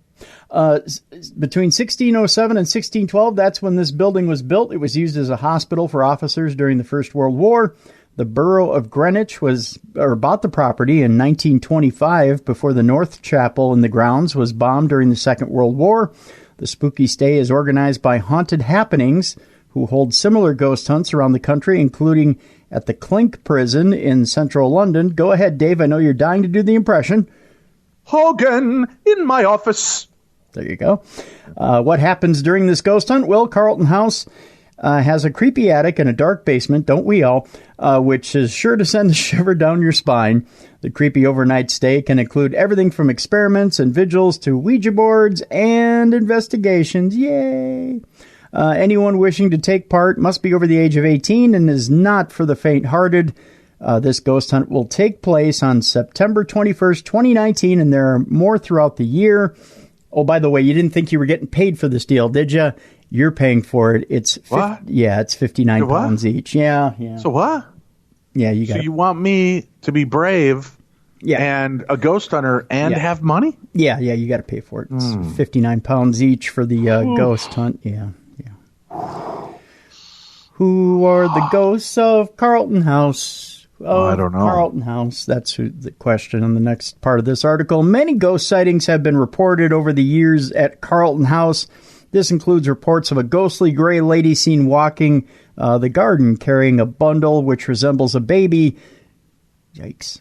Between 1607 and 1612, that's when this building was built. It was used as a hospital for officers during the First World War. The borough of Greenwich bought the property in 1925 before the North Chapel in the grounds was bombed during the Second World War. The spooky stay is organized by Haunted Happenings, who hold similar ghost hunts around the country, including at the Clink prison in central London. Go ahead, Dave. I know you're dying to do the impression. Hogan in my office. There you go. What happens during this ghost hunt? Well, Carlton House has a creepy attic and a dark basement, don't we all, which is sure to send a shiver down your spine. The creepy overnight stay can include everything from experiments and vigils to Ouija boards and investigations. Yay! Anyone wishing to take part must be over the age of 18 and is not for the faint-hearted. This ghost hunt will take place on September 21st, 2019, and there are more throughout the year. Oh, by the way, you didn't think you were getting paid for this deal, did you? You're paying for it. It's what? Yeah, it's £59 each. Yeah. So what? Yeah, you got. So you want me to be brave? Yeah. And a ghost hunter and have money? Yeah, you got to pay for it. It's £59 each for the ghost hunt. Yeah. Who are the ghosts of Carlton House? I don't know. Carlton House. That's the question in the next part of this article. Many ghost sightings have been reported over the years at Carlton House. This includes reports of a ghostly gray lady seen walking the garden carrying a bundle which resembles a baby. Yikes.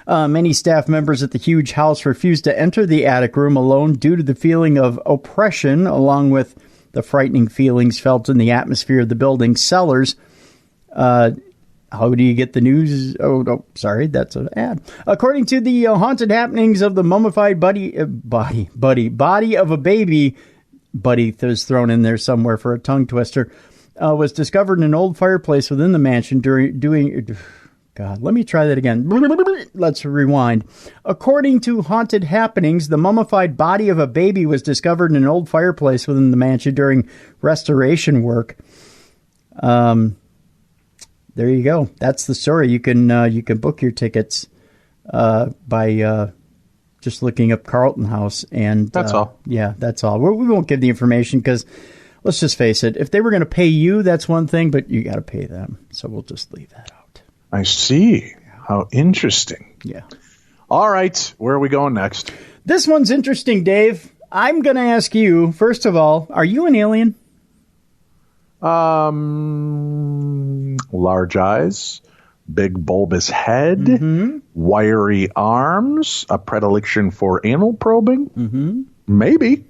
Many staff members at the huge house refused to enter the attic room alone due to the feeling of oppression, along with the frightening feelings felt in the atmosphere of the building's cellars. How do you get the news? Oh, sorry, that's an ad. According to the haunted happenings of the mummified body of a baby, buddy was thrown in there somewhere for a tongue twister, was discovered in an old fireplace within the mansion God, let me try that again. Let's rewind. According to Haunted Happenings, the mummified body of a baby was discovered in an old fireplace within the mansion during restoration work. There you go. That's the story. You can book your tickets by just looking up Carlton House, and that's all. Yeah, that's all. We won't give the information because let's just face it. If they were going to pay you, that's one thing, but you got to pay them. So we'll just leave that out. I see. How interesting. Yeah. All right. Where are we going next? This one's interesting, Dave. I'm going to ask you, first of all, are you an alien? Large eyes, big bulbous head, wiry arms, a predilection for anal probing. Maybe.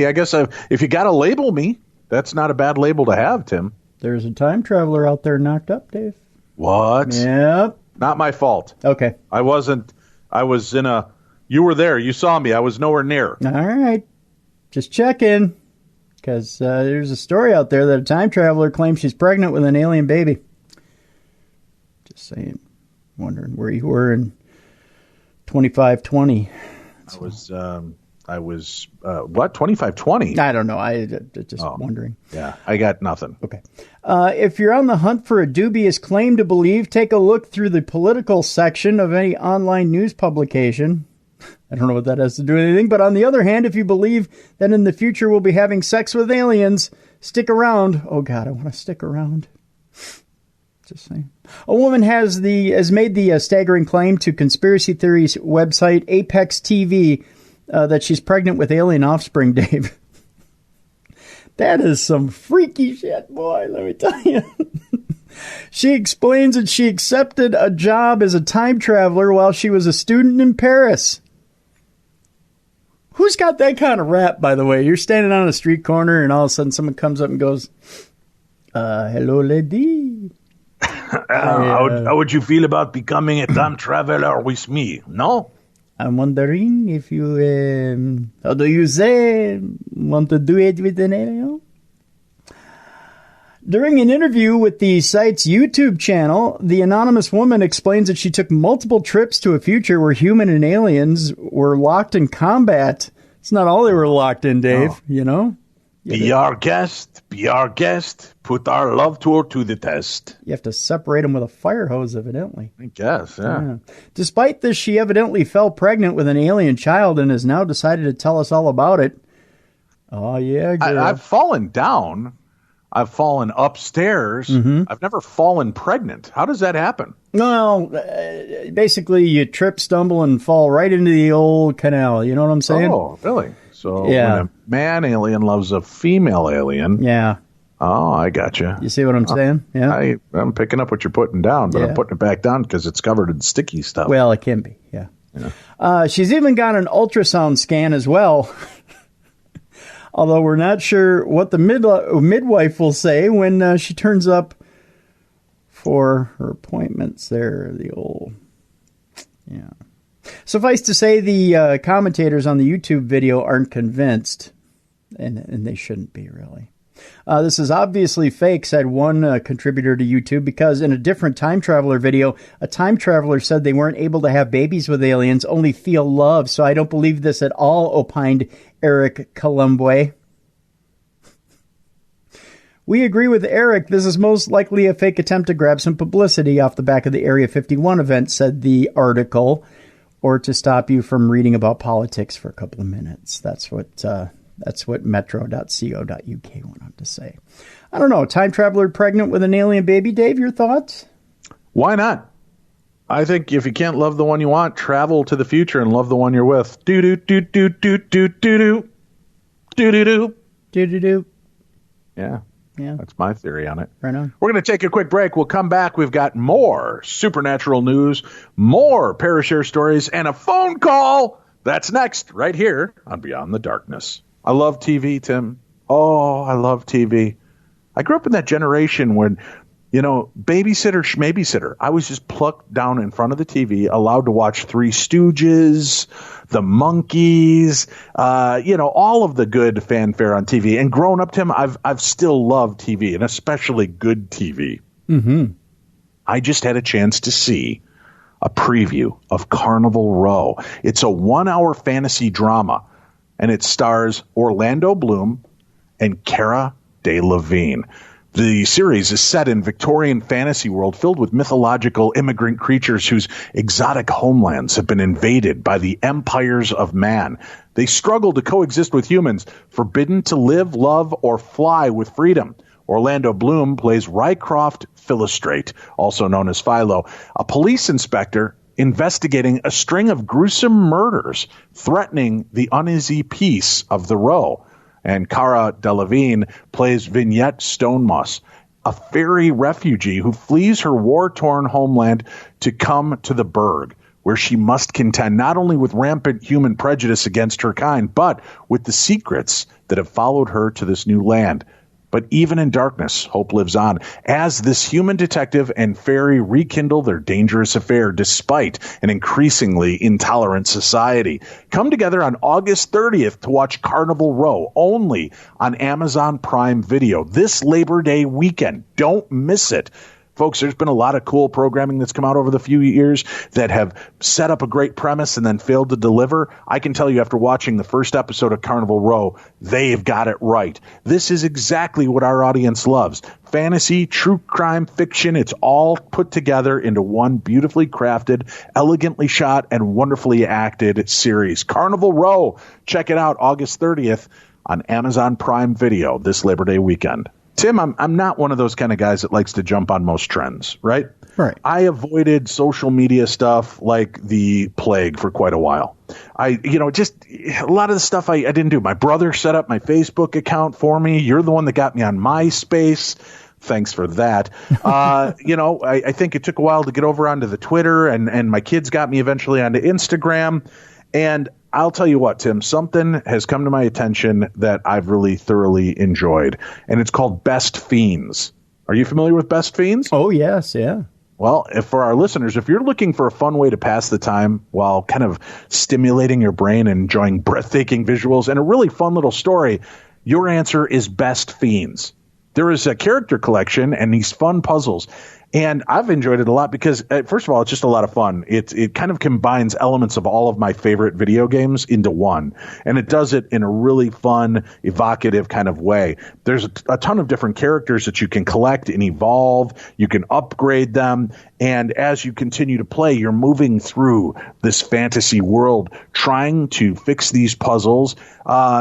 I guess if you got to label me, that's not a bad label to have, Tim. There's a time traveler out there knocked up, Dave. What? Yep. Not my fault. Okay. I was you were there. You saw me. I was nowhere near. All right. Just checking. Because there's a story out there that a time traveler claims she's pregnant with an alien baby. Just saying. Wondering where you were in 2520. I was what? 2520? I don't know. I just wondering. Yeah, I got nothing. Okay. If you're on the hunt for a dubious claim to believe, take a look through the political section of any online news publication. I don't know what that has to do with anything, but on the other hand, if you believe that in the future we'll be having sex with aliens, stick around. Oh God, I want to stick around. Just saying. A woman has made the staggering claim to conspiracy theories website Apex TV that she's pregnant with alien offspring, Dave. That is some freaky shit, boy, let me tell you. She explains that she accepted a job as a time traveler while she was a student in Paris. Who's got that kind of rap, by the way? You're standing on a street corner and all of a sudden someone comes up and goes, hello, lady. How would you feel about becoming a time traveler with me? No? I'm wondering if you, how do you say, want to do it with an alien? During an interview with the site's YouTube channel, the anonymous woman explains that she took multiple trips to a future where human and aliens were locked in combat. It's not all they were locked in, Dave, you know? Be our guest, put our love tour to the test. You have to separate them with a fire hose, evidently. I guess, yeah. Despite this, she evidently fell pregnant with an alien child and has now decided to tell us all about it. Oh, yeah, girl. I've fallen down. I've fallen upstairs. I've never fallen pregnant. How does that happen? Well, basically, you trip, stumble, and fall right into the old canal. You know what I'm saying? Oh, really? So when a man alien loves a female alien. Yeah. Oh, I gotcha. You see what I'm saying? Yeah. I'm picking up what you're putting down, but I'm putting it back down because it's covered in sticky stuff. Well, it can be, she's even got an ultrasound scan as well. Although we're not sure what the midwife will say when she turns up for her appointments there. Suffice to say, the commentators on the YouTube video aren't convinced, and they shouldn't be, really. This is obviously fake, said one contributor to YouTube, because in a different time traveler video, a time traveler said they weren't able to have babies with aliens, only feel love. So I don't believe this at all, opined Eric Colomboy. We agree with Eric. This is most likely a fake attempt to grab some publicity off the back of the Area 51 event, said the article, or to stop you from reading about politics for a couple of minutes. That's what metro.co.uk went on to say. I don't know. Time traveler pregnant with an alien baby. Dave, your thoughts? Why not? I think if you can't love the one you want, travel to the future and love the one you're with. Do-do-do-do-do-do-do-do. Do-do-do. Do-do-do. Yeah. Yeah. That's my theory on it. Right on. We're going to take a quick break. We'll come back. We've got more supernatural news, more Parashare stories, and a phone call. That's next, right here on Beyond the Darkness. I love TV, Tim. Oh, I love TV. I grew up in that generation when, babysitter, schmabysitter. I was just plucked down in front of the TV, allowed to watch Three Stooges, The Monkees, all of the good fanfare on TV. And growing up, Tim, I've still loved TV, and especially good TV. Mm-hmm. I just had a chance to see a preview of Carnival Row. It's a 1-hour fantasy drama, and it stars Orlando Bloom and Cara Delevingne. The series is set in Victorian fantasy world filled with mythological immigrant creatures whose exotic homelands have been invaded by the empires of man. They struggle to coexist with humans, forbidden to live, love, or fly with freedom. Orlando Bloom plays Rycroft Philostrate, also known as Philo, a police inspector investigating a string of gruesome murders threatening the uneasy peace of the Row. And Cara Delevingne plays Vignette Stonemoss, a fairy refugee who flees her war-torn homeland to come to the Burg, where she must contend not only with rampant human prejudice against her kind, but with the secrets that have followed her to this new land. But even in darkness, hope lives on, as this human detective and fairy rekindle their dangerous affair despite an increasingly intolerant society. Come together on August 30th to watch Carnival Row, only on Amazon Prime Video, this Labor Day weekend. Don't miss it. Folks, there's been a lot of cool programming that's come out over the few years that have set up a great premise and then failed to deliver. I can tell you after watching the first episode of Carnival Row, they've got it right. This is exactly what our audience loves. Fantasy, true crime, fiction, it's all put together into one beautifully crafted, elegantly shot, and wonderfully acted series. Carnival Row. Check it out August 30th on Amazon Prime Video this Labor Day weekend. Tim, I'm not one of those kind of guys that likes to jump on most trends, right? Right. I avoided social media stuff like the plague for quite a while. Just a lot of the stuff I didn't do. My brother set up my Facebook account for me. You're the one that got me on MySpace. Thanks for that. I think it took a while to get over onto the Twitter, and my kids got me eventually onto Instagram. And I'll tell you what, Tim, something has come to my attention that I've really thoroughly enjoyed, and it's called Best Fiends. Are you familiar with Best Fiends? Oh, yes, yeah. Well, for our listeners, if you're looking for a fun way to pass the time while kind of stimulating your brain and enjoying breathtaking visuals and a really fun little story, your answer is Best Fiends. there is a character collection and these fun puzzles. And I've enjoyed it a lot because, first of all, it's just a lot of fun. It kind of combines elements of all of my favorite video games into one. And it does it in a really fun, evocative kind of way. There's a ton of different characters that you can collect and evolve. You can upgrade them. And as you continue to play, you're moving through this fantasy world, trying to fix these puzzles.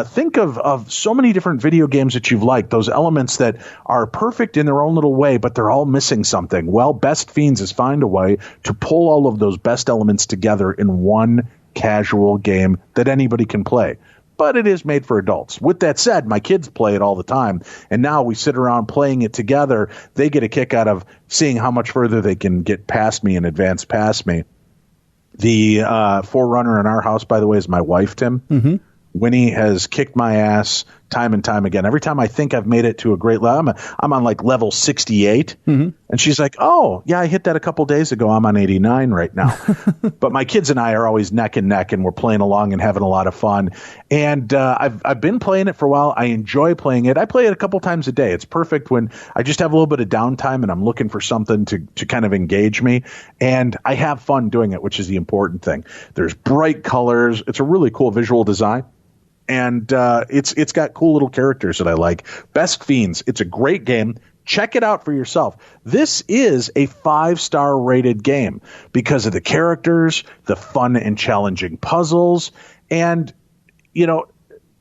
Think of so many different video games that you've liked, those elements that are perfect in their own little way, but they're all missing something. Well, Best Fiends has found a way to pull all of those best elements together in one casual game that anybody can play. But it is made for adults. With that said, my kids play it all the time, and now we sit around playing it together. They get a kick out of seeing how much further they can get past me and advance past me. The forerunner in our house, by the way, is my wife, Tim. Mm-hmm. Winnie has kicked my ass time and time again. Every time I think I've made it to a great level, I'm on like level 68. Mm-hmm. And she's like, oh, yeah, I hit that a couple days ago. I'm on 89 right now. But my kids and I are always neck and neck, and we're playing along and having a lot of fun. And I've been playing it for a while. I enjoy playing it. I play it a couple times a day. It's perfect when I just have a little bit of downtime and I'm looking for something to kind of engage me. And I have fun doing it, which is the important thing. There's bright colors. It's a really cool visual design. And it's got cool little characters that I like. Best Fiends. It's a great game. Check it out for yourself. This is a 5-star rated game because of the characters, the fun and challenging puzzles, and, you know,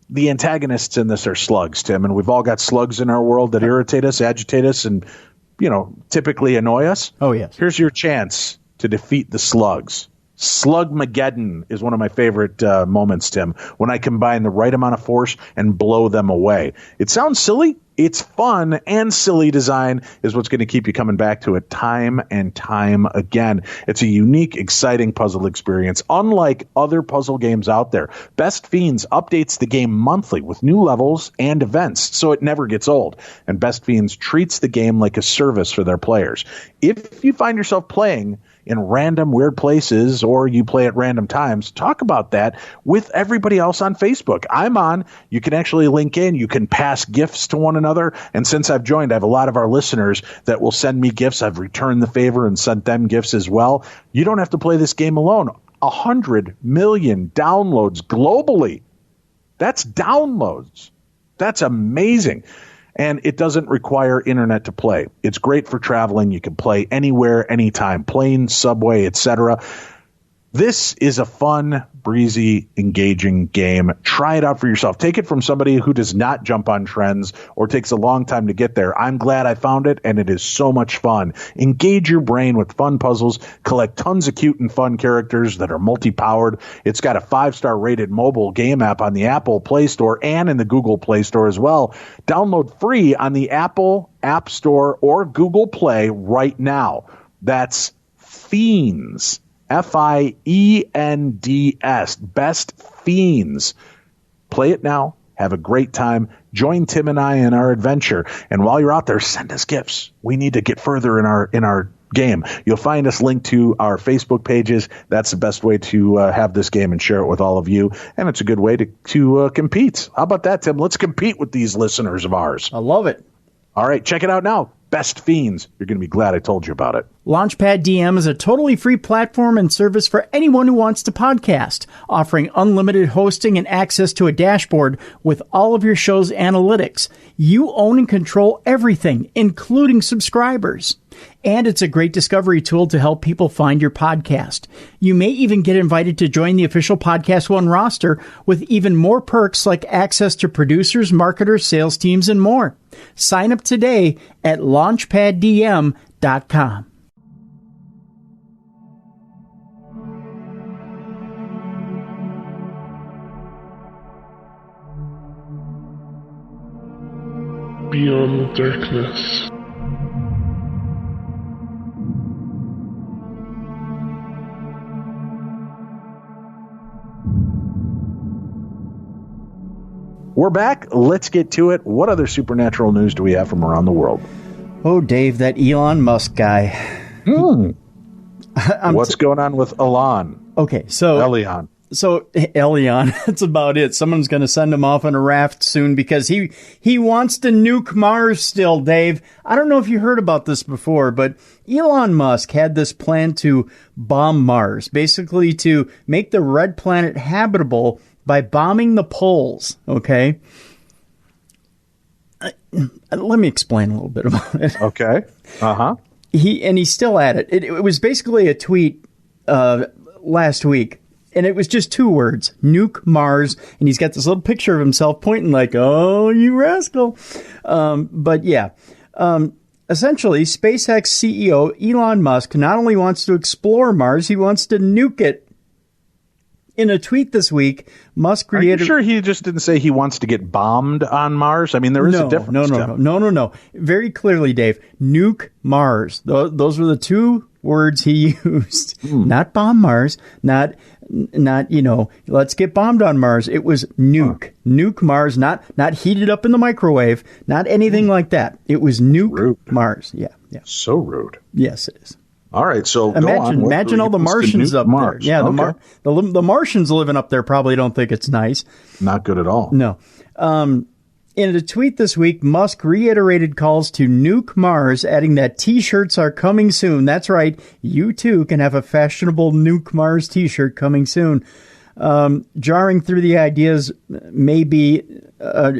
the antagonists in this are slugs, Tim. And we've all got slugs in our world that irritate us, agitate us, and, you know, typically annoy us. Oh, yes. Here's your chance to defeat the slugs. Slugmageddon is one of my favorite moments, Tim, when I combine the right amount of force and blow them away. It sounds silly. It's fun, and silly design is what's going to keep you coming back to it time and time again. It's a unique, exciting puzzle experience, unlike other puzzle games out there. Best Fiends updates the game monthly with new levels and events, so it never gets old. And Best Fiends treats the game like a service for their players. If you find yourself playing in random weird places or you play at random times, talk about that with everybody else on Facebook. I'm on. You can actually link in. You can pass gifts to one another. And since I've joined, I have a lot of our listeners that will send me gifts. I've returned the favor and sent them gifts as well. You don't have to play this game alone. 100 million downloads globally. That's downloads. That's amazing. And it doesn't require internet to play. It's great for traveling. You can play anywhere, anytime, plane, subway, etc. This is a fun, breezy, engaging game. Try it out for yourself. Take it from somebody who does not jump on trends or takes a long time to get there. I'm glad I found it, and it is so much fun. Engage your brain with fun puzzles. Collect tons of cute and fun characters that are multi-powered. It's got a 5-star rated mobile game app on the Apple Play Store and in the Google Play Store as well. Download free on the Apple App Store or Google Play right now. That's Fiends. Fiends. Best Fiends. Play it now. Have a great time. Join Tim and I in our adventure. And while you're out there, send us gifts. We need to get further in our game. You'll find us linked to our Facebook pages. That's the best way to have this game and share it with all of you. And it's a good way to compete. How about that, Tim? Let's compete with these listeners of ours. I love it. All right, check it out now. Best Fiends. You're going to be glad I told you about it. Launchpad DM is a totally free platform and service for anyone who wants to podcast, offering unlimited hosting and access to a dashboard with all of your show's analytics. You own and control everything, including subscribers. And it's a great discovery tool to help people find your podcast. You may even get invited to join the official Podcast One roster with even more perks like access to producers, marketers, sales teams, and more. Sign up today at launchpaddm.com. Beyond the darkness. We're back. Let's get to it. What other supernatural news do we have from around the world? Oh, Dave, that Elon Musk guy. What's going on with Elon? Okay, so... Elion. So, Elon, that's about it. Someone's going to send him off on a raft soon because he wants to nuke Mars still, Dave. I don't know if you heard about this before, but Elon Musk had this plan to bomb Mars, basically to make the red planet habitable by bombing the poles, okay? Let me explain a little bit about it. Okay. Uh-huh. He's still at it. It was basically a tweet last week. And it was just 2 words, nuke Mars. And he's got this little picture of himself pointing like, oh, you rascal. But yeah, essentially, SpaceX CEO Elon Musk not only wants to explore Mars, he wants to nuke it. In a tweet this week, Musk created... Are you sure he just didn't say he wants to get bombed on Mars? I mean, there is a difference. No. Very clearly, Dave, nuke Mars. Those were the 2 words he used. Not bomb Mars, not let's get bombed on Mars. It was nuke. Nuke Mars, not heated up in the microwave, not anything like that. It was nuke Mars. Yeah. So rude. Yes, it is. All right, so imagine all the Martians up Mars. there. Yeah, the Martians living up there probably don't think it's nice. Not good at all. No. In a tweet this week, Musk reiterated calls to nuke Mars, adding that T-shirts are coming soon. That's right, you too can have a fashionable nuke Mars T-shirt coming soon. Jarring though the ideas may be, put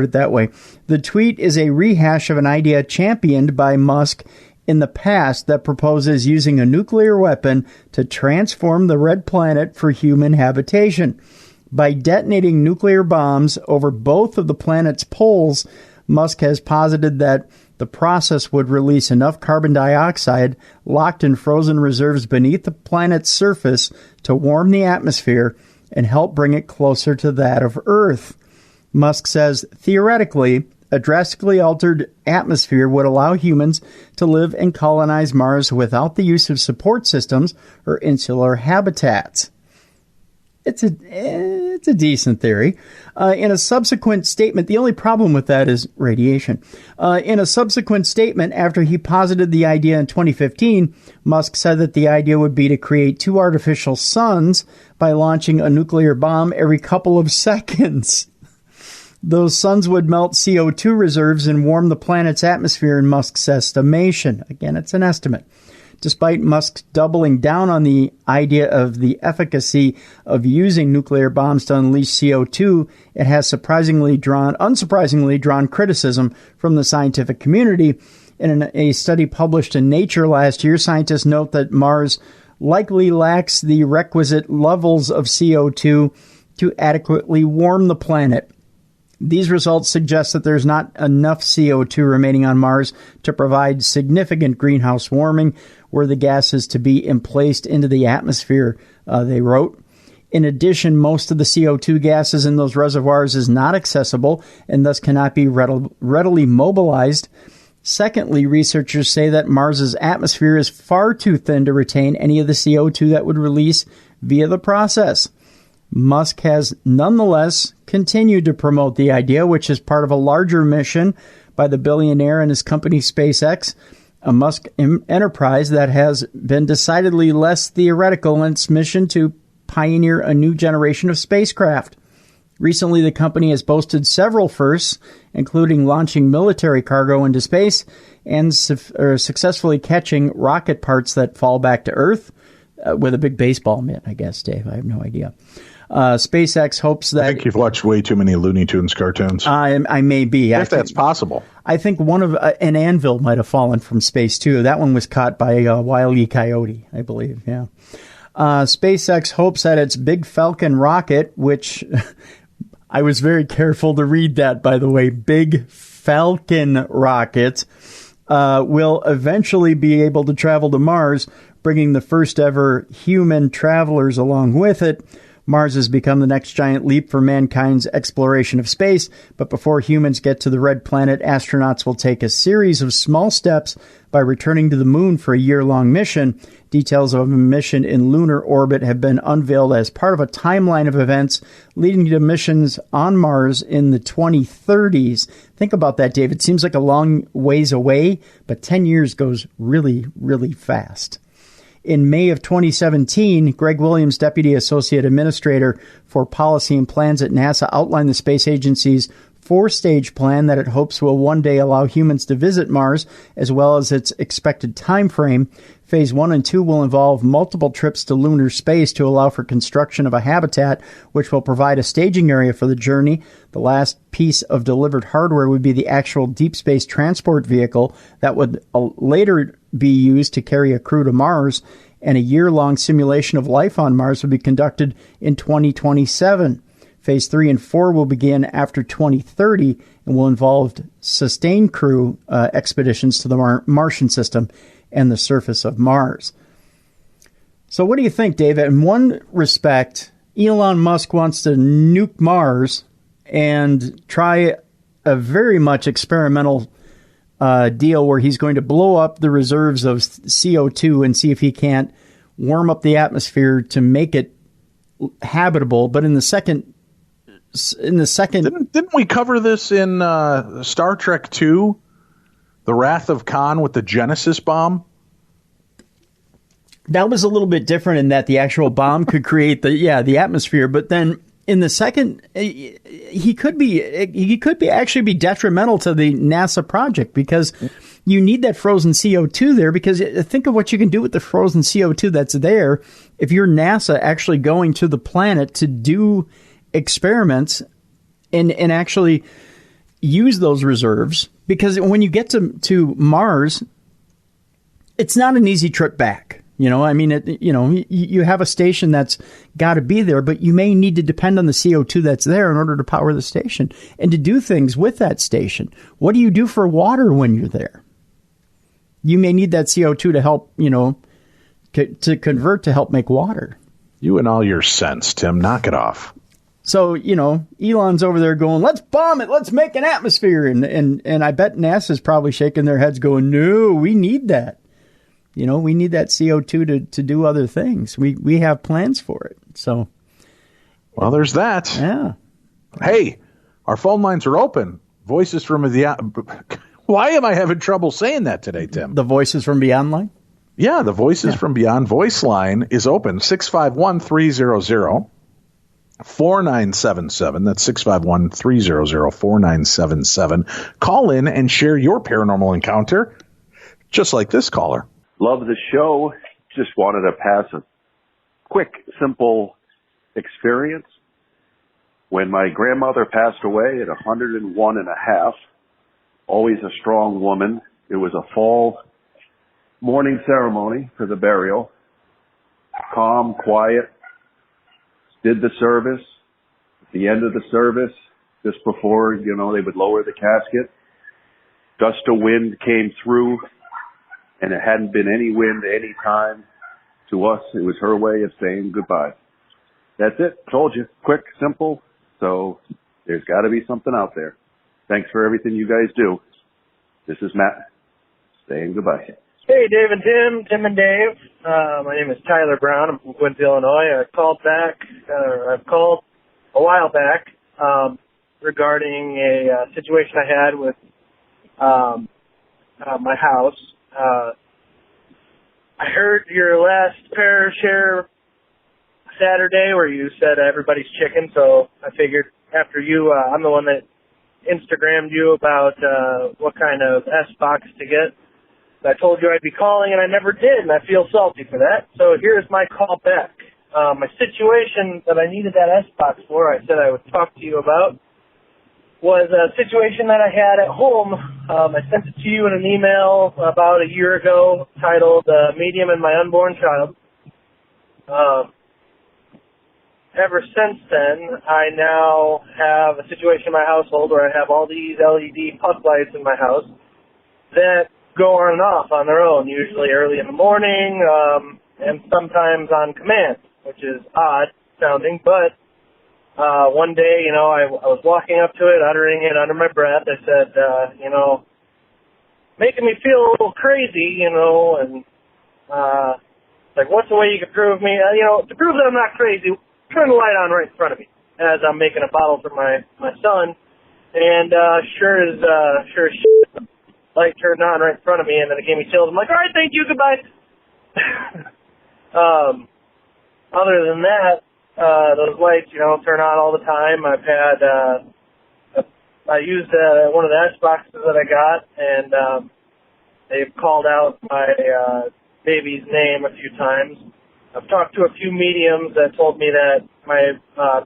it that way, the tweet is a rehash of an idea championed by Musk in the past that proposes using a nuclear weapon to transform the red planet for human habitation. By detonating nuclear bombs over both of the planet's poles, Musk has posited that the process would release enough carbon dioxide locked in frozen reserves beneath the planet's surface to warm the atmosphere and help bring it closer to that of Earth. Musk says, theoretically, a drastically altered atmosphere would allow humans to live and colonize Mars without the use of support systems or insular habitats. It's a decent theory. In a subsequent statement, the only problem with that is radiation. In a subsequent statement, after he posited the idea in 2015, Musk said that the idea would be to create 2 artificial suns by launching a nuclear bomb every couple of seconds. Those suns would melt CO2 reserves and warm the planet's atmosphere in Musk's estimation. Again, it's an estimate. Despite Musk doubling down on the idea of the efficacy of using nuclear bombs to unleash CO2, it has unsurprisingly drawn criticism from the scientific community. In a study published in Nature last year, scientists note that Mars likely lacks the requisite levels of CO2 to adequately warm the planet. These results suggest that there's not enough CO2 remaining on Mars to provide significant greenhouse warming, were the gases to be emplaced into the atmosphere, they wrote. In addition, most of the CO2 gases in those reservoirs is not accessible and thus cannot be readily mobilized. Secondly, researchers say that Mars's atmosphere is far too thin to retain any of the CO2 that would release via the process. Musk has nonetheless continued to promote the idea, which is part of a larger mission by the billionaire and his company SpaceX, a Musk enterprise that has been decidedly less theoretical in its mission to pioneer a new generation of spacecraft. Recently, the company has boasted several firsts, including launching military cargo into space and successfully catching rocket parts that fall back to Earth with a big baseball mitt, I guess, Dave. I have no idea. SpaceX hopes that... I think you've watched way too many Looney Tunes cartoons. I may be. If that's possible. I think one of an anvil might have fallen from space, too. That one was caught by Wile E. Coyote, I believe, yeah. SpaceX hopes that its Big Falcon rocket, which... I was very careful to read that, by the way. Big Falcon rocket will eventually be able to travel to Mars, bringing the first ever human travelers along with it. Mars has become the next giant leap for mankind's exploration of space, but before humans get to the red planet, astronauts will take a series of small steps by returning to the moon for a year-long mission. Details of a mission in lunar orbit have been unveiled as part of a timeline of events leading to missions on Mars in the 2030s. Think about that, Dave. It seems like a long ways away, but 10 years goes really, really fast. In May of 2017, Greg Williams, Deputy Associate Administrator for Policy and Plans at NASA, outlined the space agency's four-stage plan that it hopes will one day allow humans to visit Mars, as well as its expected time frame. Phase 1 and 2 will involve multiple trips to lunar space to allow for construction of a habitat, which will provide a staging area for the journey. The last piece of delivered hardware would be the actual deep space transport vehicle that would later be used to carry a crew to Mars, and a year-long simulation of life on Mars will be conducted in 2027. Phase 3 and 4 will begin after 2030 and will involve sustained crew expeditions to the Martian system and the surface of Mars. So what do you think, David? In one respect, Elon Musk wants to nuke Mars and try a very much experimental deal where he's going to blow up the reserves of CO2 and see if he can't warm up the atmosphere to make it habitable. But in the second didn't we cover this in Star Trek II, The Wrath of Khan with the Genesis bomb? That was a little bit different in that the actual bomb could create the atmosphere, but then in the second, he could actually be detrimental to the NASA project, because you need that frozen CO2 there. Because think of what you can do with the frozen CO2 that's there if you're NASA actually going to the planet to do experiments and actually use those reserves. Because when you get to Mars, it's not an easy trip back. You know, I mean, you have a station that's got to be there, but you may need to depend on the CO2 that's there in order to power the station and to do things with that station. What do you do for water when you're there? You may need that CO2 to help, to convert to help make water. You and all your sense, Tim. Knock it off. So, Elon's over there going, let's bomb it. Let's make an atmosphere. And I bet NASA's probably shaking their heads going, no, we need that. We need that CO2 to do other things. We have plans for it. So, well, there's that. Yeah. Hey, our phone lines are open. Voices from the... Why am I having trouble saying that today, Tim? The Voices from Beyond line? Yeah, the Voices from Beyond voice line is open. 651-300-4977. That's 651-300-4977. Call in and share your paranormal encounter, just like this caller. Love the show. Just wanted to pass a quick, simple experience. When my grandmother passed away at 101 and a half, always a strong woman, it was a fall morning ceremony for the burial. Calm, quiet, did the service. At the end of the service, just before, they would lower the casket, gust of wind came through. And it hadn't been any wind any time. To us, it was her way of saying goodbye. That's it. Told you. Quick, simple. So there's got to be something out there. Thanks for everything you guys do. This is Matt saying goodbye. Hey, Dave and Tim and Dave. My name is Tyler Brown. I'm from Quincy, Illinois. I've called a while back regarding a situation I had with my house. I heard your last Parashare Saturday where you said everybody's chicken, so I figured after you, I'm the one that Instagrammed you about what kind of S-Box to get. I told you I'd be calling, and I never did, and I feel salty for that. So here's my call back. My situation that I needed that S-Box for, I said I would talk to you about, was a situation that I had at home. I sent it to you in an email about a year ago titled Medium and My Unborn Child. Ever since then, I now have a situation in my household where I have all these LED puck lights in my house that go on and off on their own, usually early in the morning, and sometimes on command, which is odd sounding, but one day, I was walking up to it, uttering it under my breath. I said, making me feel a little crazy, and like, what's the way you can prove me? To prove that I'm not crazy, turn the light on right in front of me as I'm making a bottle for my son. And sure as shit, the light turned on right in front of me, and then it gave me chills. I'm like, all right, thank you, goodbye. Other than that, those lights, turn on all the time. I've had, I used one of the S boxes that I got, and they've called out my baby's name a few times. I've talked to a few mediums that told me that my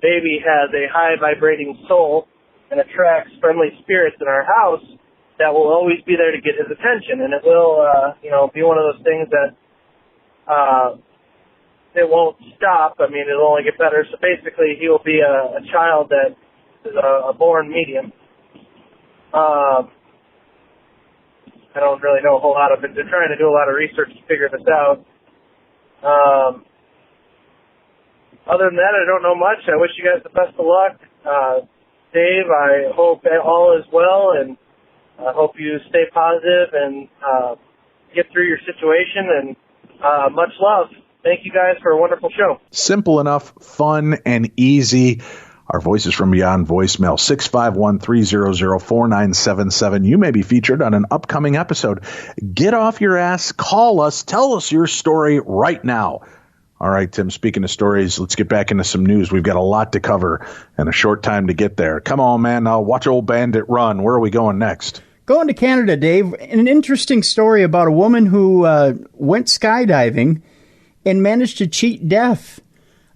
baby has a high vibrating soul and attracts friendly spirits in our house that will always be there to get his attention. And it will, be one of those things that it won't stop. I mean, it'll only get better. So basically, he will be a child that is a born medium. I don't really know a whole lot of it. They're trying to do a lot of research to figure this out. Other than that, I don't know much. I wish you guys the best of luck. Dave, I hope all is well, and I hope you stay positive and get through your situation, and much love. Thank you guys for a wonderful show. Simple enough, fun, and easy. Our Voices from Beyond voicemail, 651-300-4977. You may be featured on an upcoming episode. Get off your ass, call us, tell us your story right now. All right, Tim, speaking of stories, let's get back into some news. We've got a lot to cover and a short time to get there. Come on, man. Watch old Bandit run. Where are we going next? Going to Canada, Dave. An interesting story about a woman who went skydiving and managed to cheat death.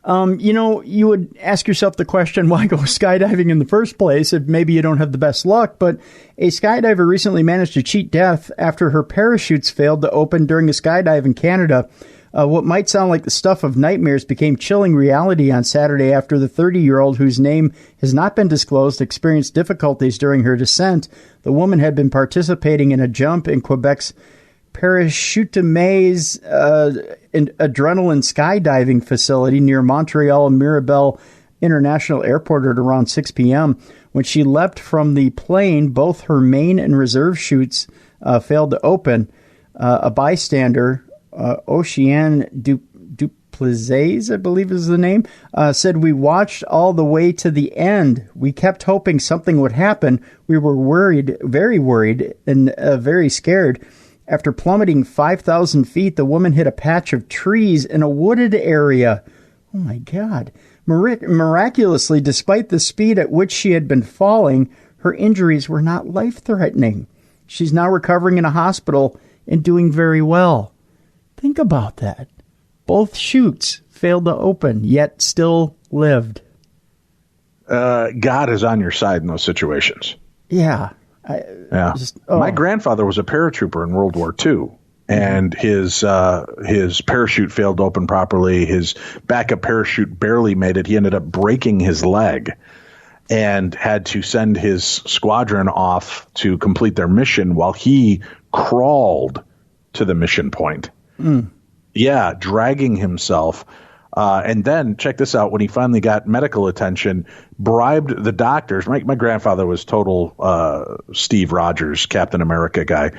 You would ask yourself the question, why go skydiving in the first place if maybe you don't have the best luck? But a skydiver recently managed to cheat death after her parachutes failed to open during a skydive in Canada. What might sound like the stuff of nightmares became chilling reality on Saturday after the 30-year-old, whose name has not been disclosed, experienced difficulties during her descent. The woman had been participating in a jump in Quebec's Parachute-Maze adrenaline skydiving facility near Montreal Mirabel International Airport at around 6 p.m. When she leapt from the plane, both her main and reserve chutes failed to open. A bystander, Oceane Duplessis, I believe is the name, said, "We watched all the way to the end. We kept hoping something would happen. We were worried, very worried, and very scared. After plummeting 5,000 feet, the woman hit a patch of trees in a wooded area." Oh, my God. Miraculously, despite the speed at which she had been falling, her injuries were not life-threatening. She's now recovering in a hospital and doing very well. Think about that. Both chutes failed to open, yet still lived. God is on your side in those situations. Yeah. My grandfather was a paratrooper in World War II, and his parachute failed to open properly. His backup parachute barely made it. He ended up breaking his leg and had to send his squadron off to complete their mission while he crawled to the mission point. Yeah, dragging himself. And then, check this out, when he finally got medical attention, bribed the doctors. My grandfather was total Steve Rogers, Captain America guy.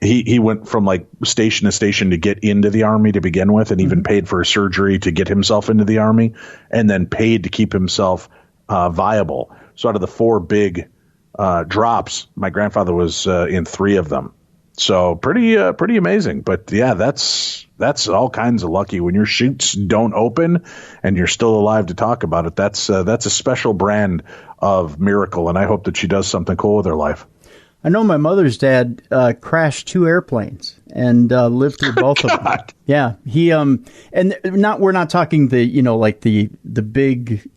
He went from like station to station to get into the Army to begin with, and even paid for surgery to get himself into the Army, and then paid to keep himself viable. So out of the 4 big drops, my grandfather was in 3 of them. So pretty amazing. But yeah, that's all kinds of lucky when your chutes don't open and you're still alive to talk about it. That's a special brand of miracle, and I hope that she does something cool with her life. I know my mother's dad crashed 2 airplanes and lived through both of them. Yeah, he and we're not talking the big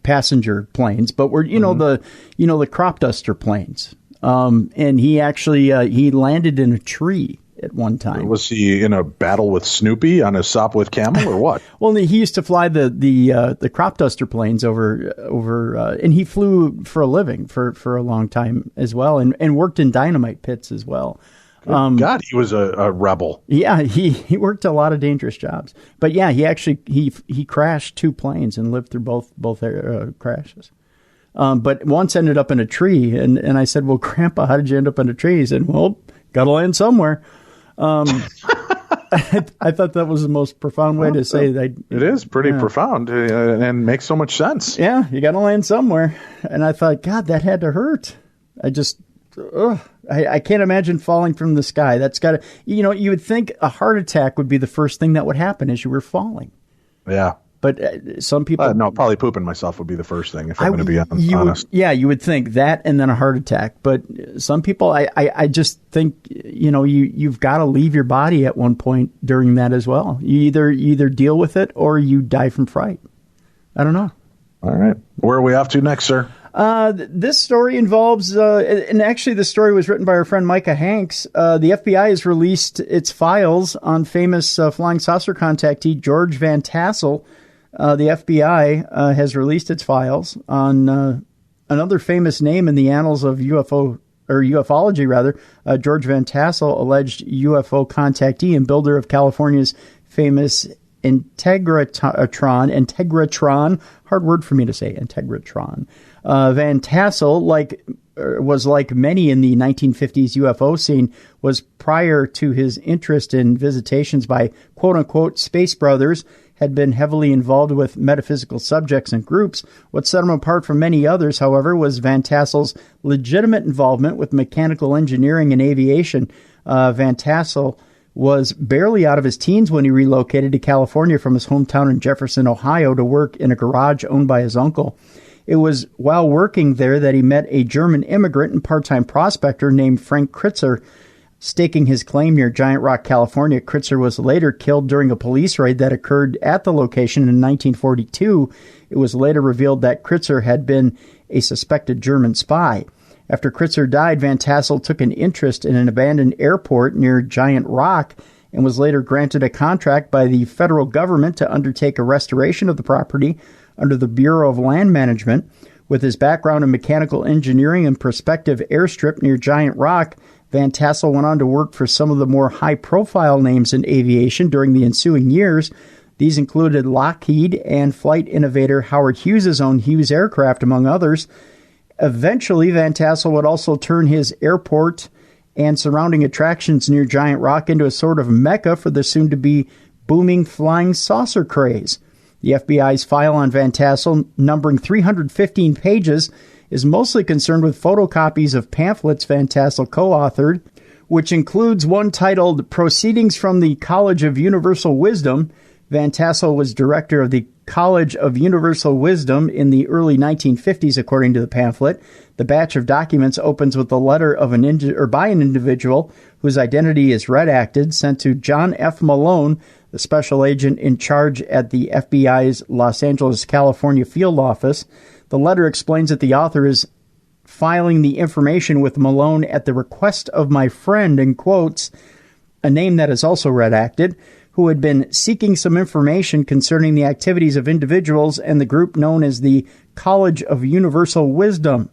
passenger planes, but we're the crop duster planes. And he actually he landed in a tree at one time. Was he in a battle with Snoopy on a Sopwith Camel or what? Well, he used to fly the crop duster planes over and he flew for a living for a long time as well, and worked in dynamite pits as well. God, he was a rebel. Yeah, he worked a lot of dangerous jobs. But yeah, he actually he crashed 2 planes and lived through both crashes. But once ended up in a tree, and I said, "Well, Grandpa, how did you end up in a tree?" He said, "Well, got to land somewhere." I thought that was the most profound way to say that. It is pretty profound and makes so much sense. Yeah, you got to land somewhere. And I thought, God, that had to hurt. I just I can't imagine falling from the sky. That's got to, you would think a heart attack would be the first thing that would happen as you were falling. Yeah. But some people... no, probably pooping myself would be the first thing, if I'm going to be honest. You would think that and then a heart attack. But some people, I just think, you've got to leave your body at one point during that as well. You either deal with it or you die from fright. I don't know. All right. Where are we off to next, sir? This story involves, and actually the story was written by our friend Micah Hanks. The FBI has released its files on famous flying saucer contactee George Van Tassel. The FBI has released its files on another famous name in the annals of ufology, rather. George Van Tassel, alleged UFO contactee and builder of California's famous Integratron, hard word for me to say, Integratron. Van Tassel, was like many in the 1950s UFO scene, was prior to his interest in visitations by quote-unquote space brothers, had been heavily involved with metaphysical subjects and groups. What set him apart from many others, however, was Van Tassel's legitimate involvement with mechanical engineering and aviation. Van Tassel was barely out of his teens when he relocated to California from his hometown in Jefferson, Ohio, to work in a garage owned by his uncle. It was while working there that he met a German immigrant and part-time prospector named Frank Kritzer. Staking his claim near Giant Rock, California, Kritzer was later killed during a police raid that occurred at the location in 1942. It was later revealed that Kritzer had been a suspected German spy. After Kritzer died, Van Tassel took an interest in an abandoned airport near Giant Rock and was later granted a contract by the federal government to undertake a restoration of the property under the Bureau of Land Management. With his background in mechanical engineering and prospective airstrip near Giant Rock, Van Tassel went on to work for some of the more high-profile names in aviation during the ensuing years. These included Lockheed and flight innovator Howard Hughes' own Hughes Aircraft, among others. Eventually, Van Tassel would also turn his airport and surrounding attractions near Giant Rock into a sort of mecca for the soon-to-be booming flying saucer craze. The FBI's file on Van Tassel, numbering 315 pages, is mostly concerned with photocopies of pamphlets Van Tassel co-authored, which includes one titled Proceedings from the College of Universal Wisdom. Van Tassel was director of the College of Universal Wisdom in the early 1950s, according to the pamphlet. The batch of documents opens with a letter of by an individual whose identity is redacted, sent to John F. Malone, the special agent in charge at the FBI's Los Angeles, California field office. The letter explains that the author is filing the information with Malone at the request of my friend, in quotes, a name that is also redacted, who had been seeking some information concerning the activities of individuals and the group known as the College of Universal Wisdom.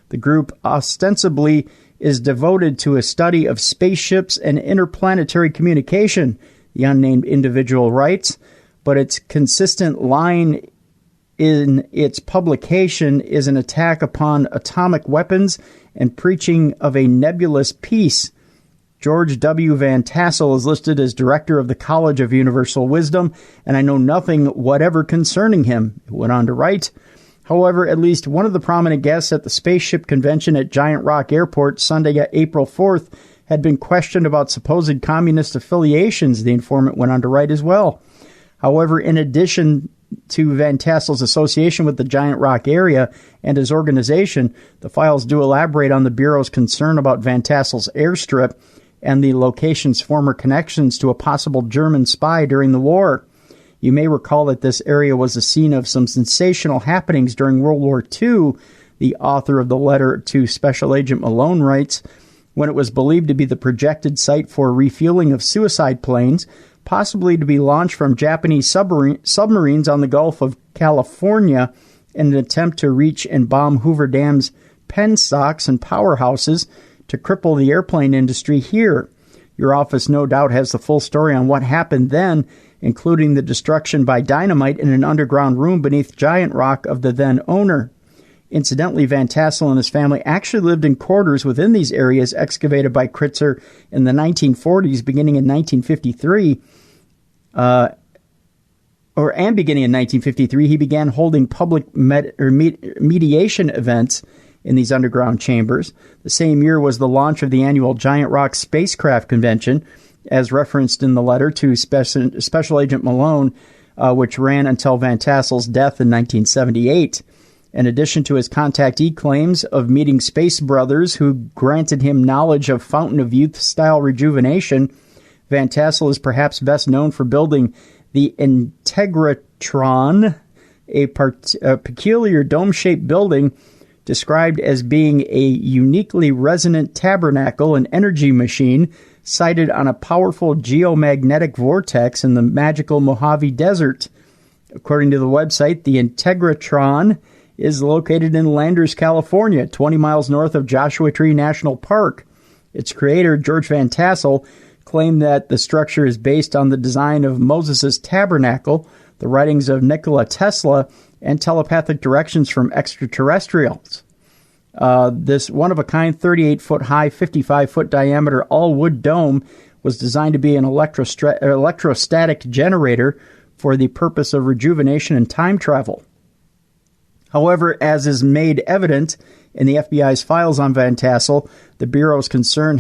The group ostensibly is devoted to a study of spaceships and interplanetary communication, the unnamed individual writes, but its consistent line in its publication is an attack upon atomic weapons and preaching of a nebulous peace. George W. Van Tassel is listed as director of the College of Universal Wisdom, and I know nothing whatever concerning him. It went on to write, however, at least one of the prominent guests at the spaceship convention at Giant Rock Airport Sunday, April 4th, had been questioned about supposed communist affiliations, the informant went on to write as well. However, in addition to Van Tassel's association with the Giant Rock area and his organization, the files do elaborate on the Bureau's concern about Van Tassel's airstrip and the location's former connections to a possible German spy during the war. You may recall that this area was the scene of some sensational happenings during World War II, the author of the letter to Special Agent Malone writes, when it was believed to be the projected site for refueling of suicide planes, possibly to be launched from Japanese submarines on the Gulf of California in an attempt to reach and bomb Hoover Dam's penstocks and powerhouses to cripple the airplane industry here. Your office no doubt has the full story on what happened then, including the destruction by dynamite in an underground room beneath Giant Rock of the then owner. Incidentally, Van Tassel and his family actually lived in quarters within these areas excavated by Kritzer in the 1940s, beginning in 1953. Beginning in 1953, he began holding public mediation events in these underground chambers. The same year was the launch of the annual Giant Rock Spacecraft Convention, as referenced in the letter to Special Agent Malone, which ran until Van Tassel's death in 1978. In addition to his contactee claims of meeting space brothers who granted him knowledge of Fountain of Youth-style rejuvenation, Van Tassel is perhaps best known for building the Integratron, a peculiar dome-shaped building described as being a uniquely resonant tabernacle and energy machine sited on a powerful geomagnetic vortex in the magical Mojave Desert. According to the website, the Integratron is located in Landers, California, 20 miles north of Joshua Tree National Park. Its creator, George Van Tassel, claimed that the structure is based on the design of Moses' tabernacle, the writings of Nikola Tesla, and telepathic directions from extraterrestrials. This one-of-a-kind 38-foot high, 55-foot diameter all-wood dome was designed to be an electrostatic generator for the purpose of rejuvenation and time travel. However, as is made evident in the FBI's files on Van Tassel, the Bureau's concern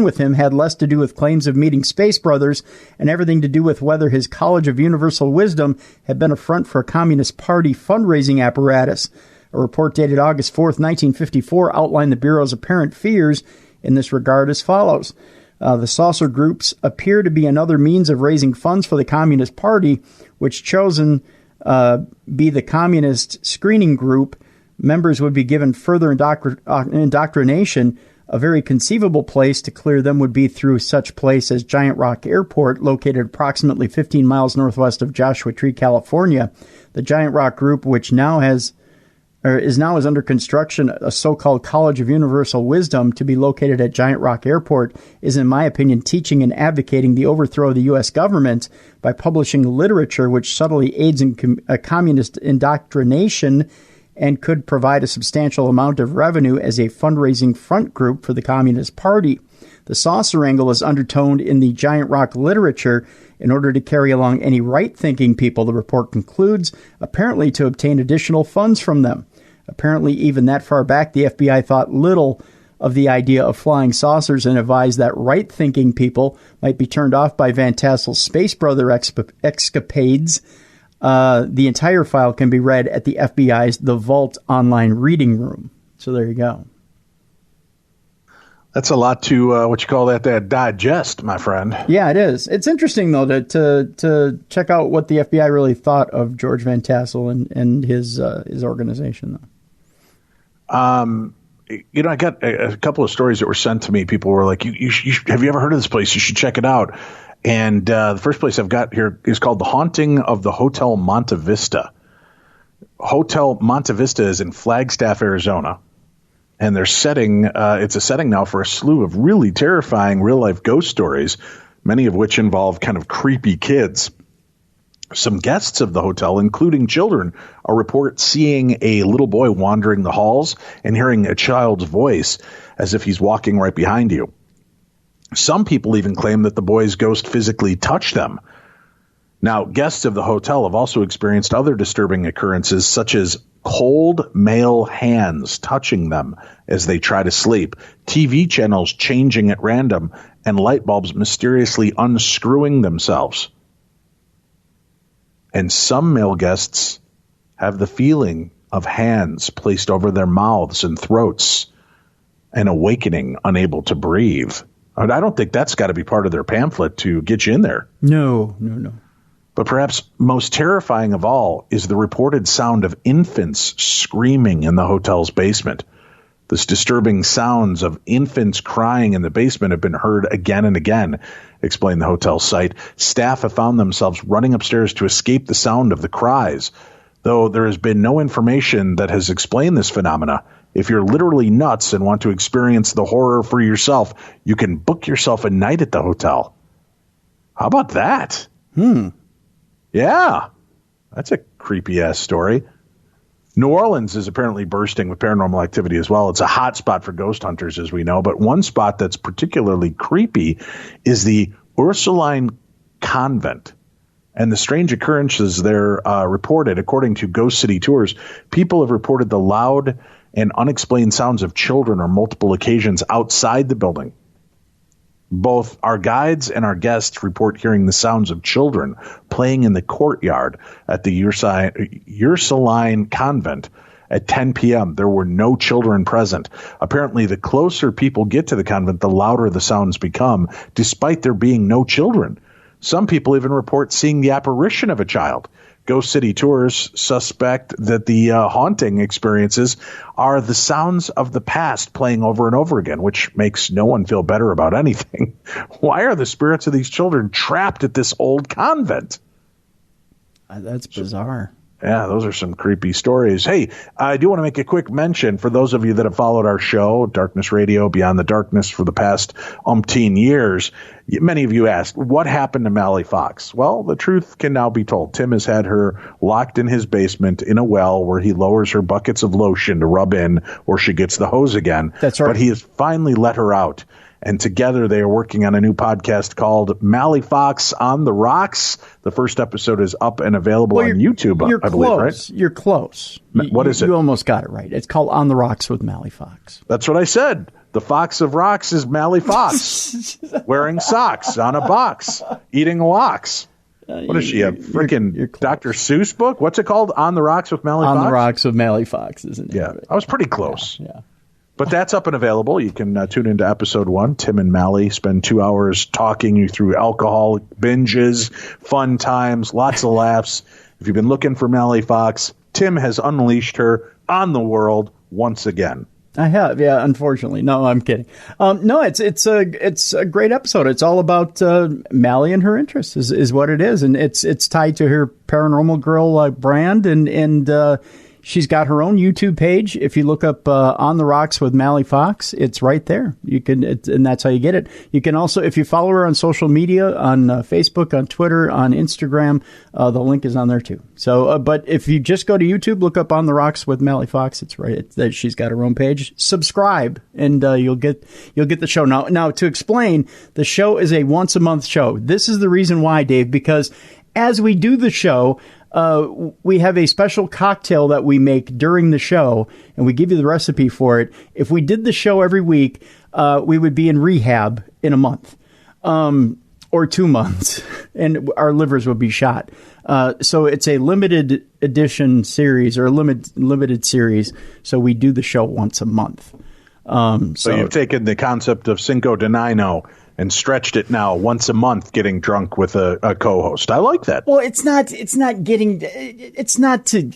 with him had less to do with claims of meeting space brothers and everything to do with whether his College of Universal Wisdom had been a front for a Communist Party fundraising apparatus. A report dated August 4th, 1954 outlined the Bureau's apparent fears in this regard as follows. The saucer groups appear to be another means of raising funds for the Communist Party, which chosen be the Communist Screening Group. Members would be given further indoctrination. A very conceivable place to clear them would be through such place as Giant Rock Airport, located approximately 15 miles northwest of Joshua Tree, California. The Giant Rock Group, which is under construction, a so-called College of Universal Wisdom to be located at Giant Rock Airport, is, in my opinion, teaching and advocating the overthrow of the U.S. government by publishing literature which subtly aids in communist indoctrination and could provide a substantial amount of revenue as a fundraising front group for the Communist Party. The saucer angle is undertoned in the Giant Rock literature in order to carry along any right-thinking people, the report concludes, apparently to obtain additional funds from them. Apparently, even that far back, the FBI thought little of the idea of flying saucers and advised that right-thinking people might be turned off by Van Tassel's space brother escapades. The entire file can be read at the FBI's The Vault online reading room. So there you go. That's a lot to that digest, my friend. Yeah, it is. It's interesting though to check out what the FBI really thought of George Van Tassel and his organization though. I got a couple of stories that were sent to me. People were like, "You have you ever heard of this place? You should check it out." And the first place I've got here is called The Haunting of the Hotel Monte Vista. Hotel Monte Vista is in Flagstaff, Arizona. And they're it's a setting now for a slew of really terrifying real-life ghost stories, many of which involve kind of creepy kids. Some guests of the hotel, including children, report seeing a little boy wandering the halls and hearing a child's voice as if he's walking right behind you. Some people even claim that the boy's ghost physically touched them. Now, guests of the hotel have also experienced other disturbing occurrences, such as cold male hands touching them as they try to sleep, TV channels changing at random, and light bulbs mysteriously unscrewing themselves. And some male guests have the feeling of hands placed over their mouths and throats and awakening, unable to breathe. I don't think that's got to be part of their pamphlet to get you in there. No. But perhaps most terrifying of all is the reported sound of infants screaming in the hotel's basement. This disturbing sounds of infants crying in the basement have been heard again and again, explained the hotel site. Staff have found themselves running upstairs to escape the sound of the cries, though there has been no information that has explained this phenomena. If you're literally nuts and want to experience the horror for yourself, you can book yourself a night at the hotel. How about that? Yeah, that's a creepy-ass story. New Orleans is apparently bursting with paranormal activity as well. It's a hot spot for ghost hunters, as we know. But one spot that's particularly creepy is the Ursuline Convent And the strange occurrences there reported, according to Ghost City Tours, people have reported the loud and unexplained sounds of children on multiple occasions outside the building. Both our guides and our guests report hearing the sounds of children playing in the courtyard at the Ursuline Convent at 10 p.m. There were no children present. Apparently, the closer people get to the convent, the louder the sounds become, despite there being no children. Some people even report seeing the apparition of a child. Ghost City Tours suspect that the haunting experiences are the sounds of the past playing over and over again, which makes no one feel better about anything. Why are the spirits of these children trapped at this old convent? That's bizarre. Yeah, those are some creepy stories. Hey, I do want to make a quick mention for those of you that have followed our show, Darkness Radio, Beyond the Darkness, for the past umpteen years. Many of you asked, what happened to Mally Fox? Well, the truth can now be told. Tim has had her locked in his basement in a well where he lowers her buckets of lotion to rub in or she gets the hose again. That's right. But he has finally let her out. And together they are working on a new podcast called Mally Fox on the Rocks. The first episode is up and available on YouTube, I believe, right? You're close. What is it? You almost got it right. It's called On the Rocks with Mally Fox. That's what I said. The Fox of Rocks is Mally Fox, wearing socks on a box, eating lox. What is she, a freaking Dr. Seuss book? What's it called? On the Rocks with Mally Fox? On the Rocks with Mally Fox, isn't it? Yeah, I was pretty close. Yeah. But that's up and available. You can tune into episode 1. Tim and Mally spend 2 hours talking you through alcohol binges, fun times, lots of laughs. If you've been looking for Mally Fox, Tim has unleashed her on the world once again. I have, yeah, unfortunately. No, I'm kidding. No, it's a great episode. It's all about Mally and her interests is what it is. And it's tied to her Paranormal Girl brand and she's got her own YouTube page. If you look up On the Rocks with Mally Fox, it's right there. You can, and that's how you get it. You can also, if you follow her on social media, on Facebook, on Twitter, on Instagram, the link is on there too. So, but if you just go to YouTube, look up On the Rocks with Mally Fox, it's right. She's got her own page. Subscribe, and you'll get the show. Now to explain, the show is a once a month show. This is the reason why, Dave, because as we do the show, we have a special cocktail that we make during the show, and we give you the recipe for it. If we did the show every week, we would be in rehab in a month, or 2 months, and our livers would be shot. So it's a limited edition series or a limited series. So we do the show once a month. So you've taken the concept of Cinco de Nino and stretched it now once a month, getting drunk with a co-host. I like that. Well, it's not to.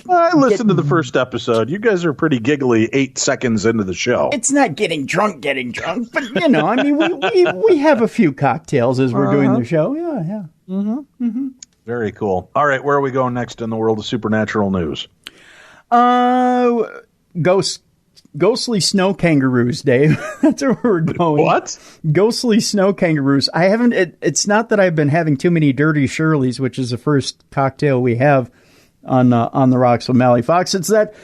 I listened to the first episode. You guys are pretty giggly 8 seconds into the show. It's not getting drunk, but I mean, we have a few cocktails as we're doing the show. Yeah. Mm-hmm. Mm-hmm. Very cool. All right, where are we going next in the world of supernatural news? Ghostly snow kangaroos, Dave. That's where we're going. What? Ghostly snow kangaroos. I haven't. It's not that I've been having too many Dirty Shirleys, which is the first cocktail we have on the Rocks with Mally Fox. It's that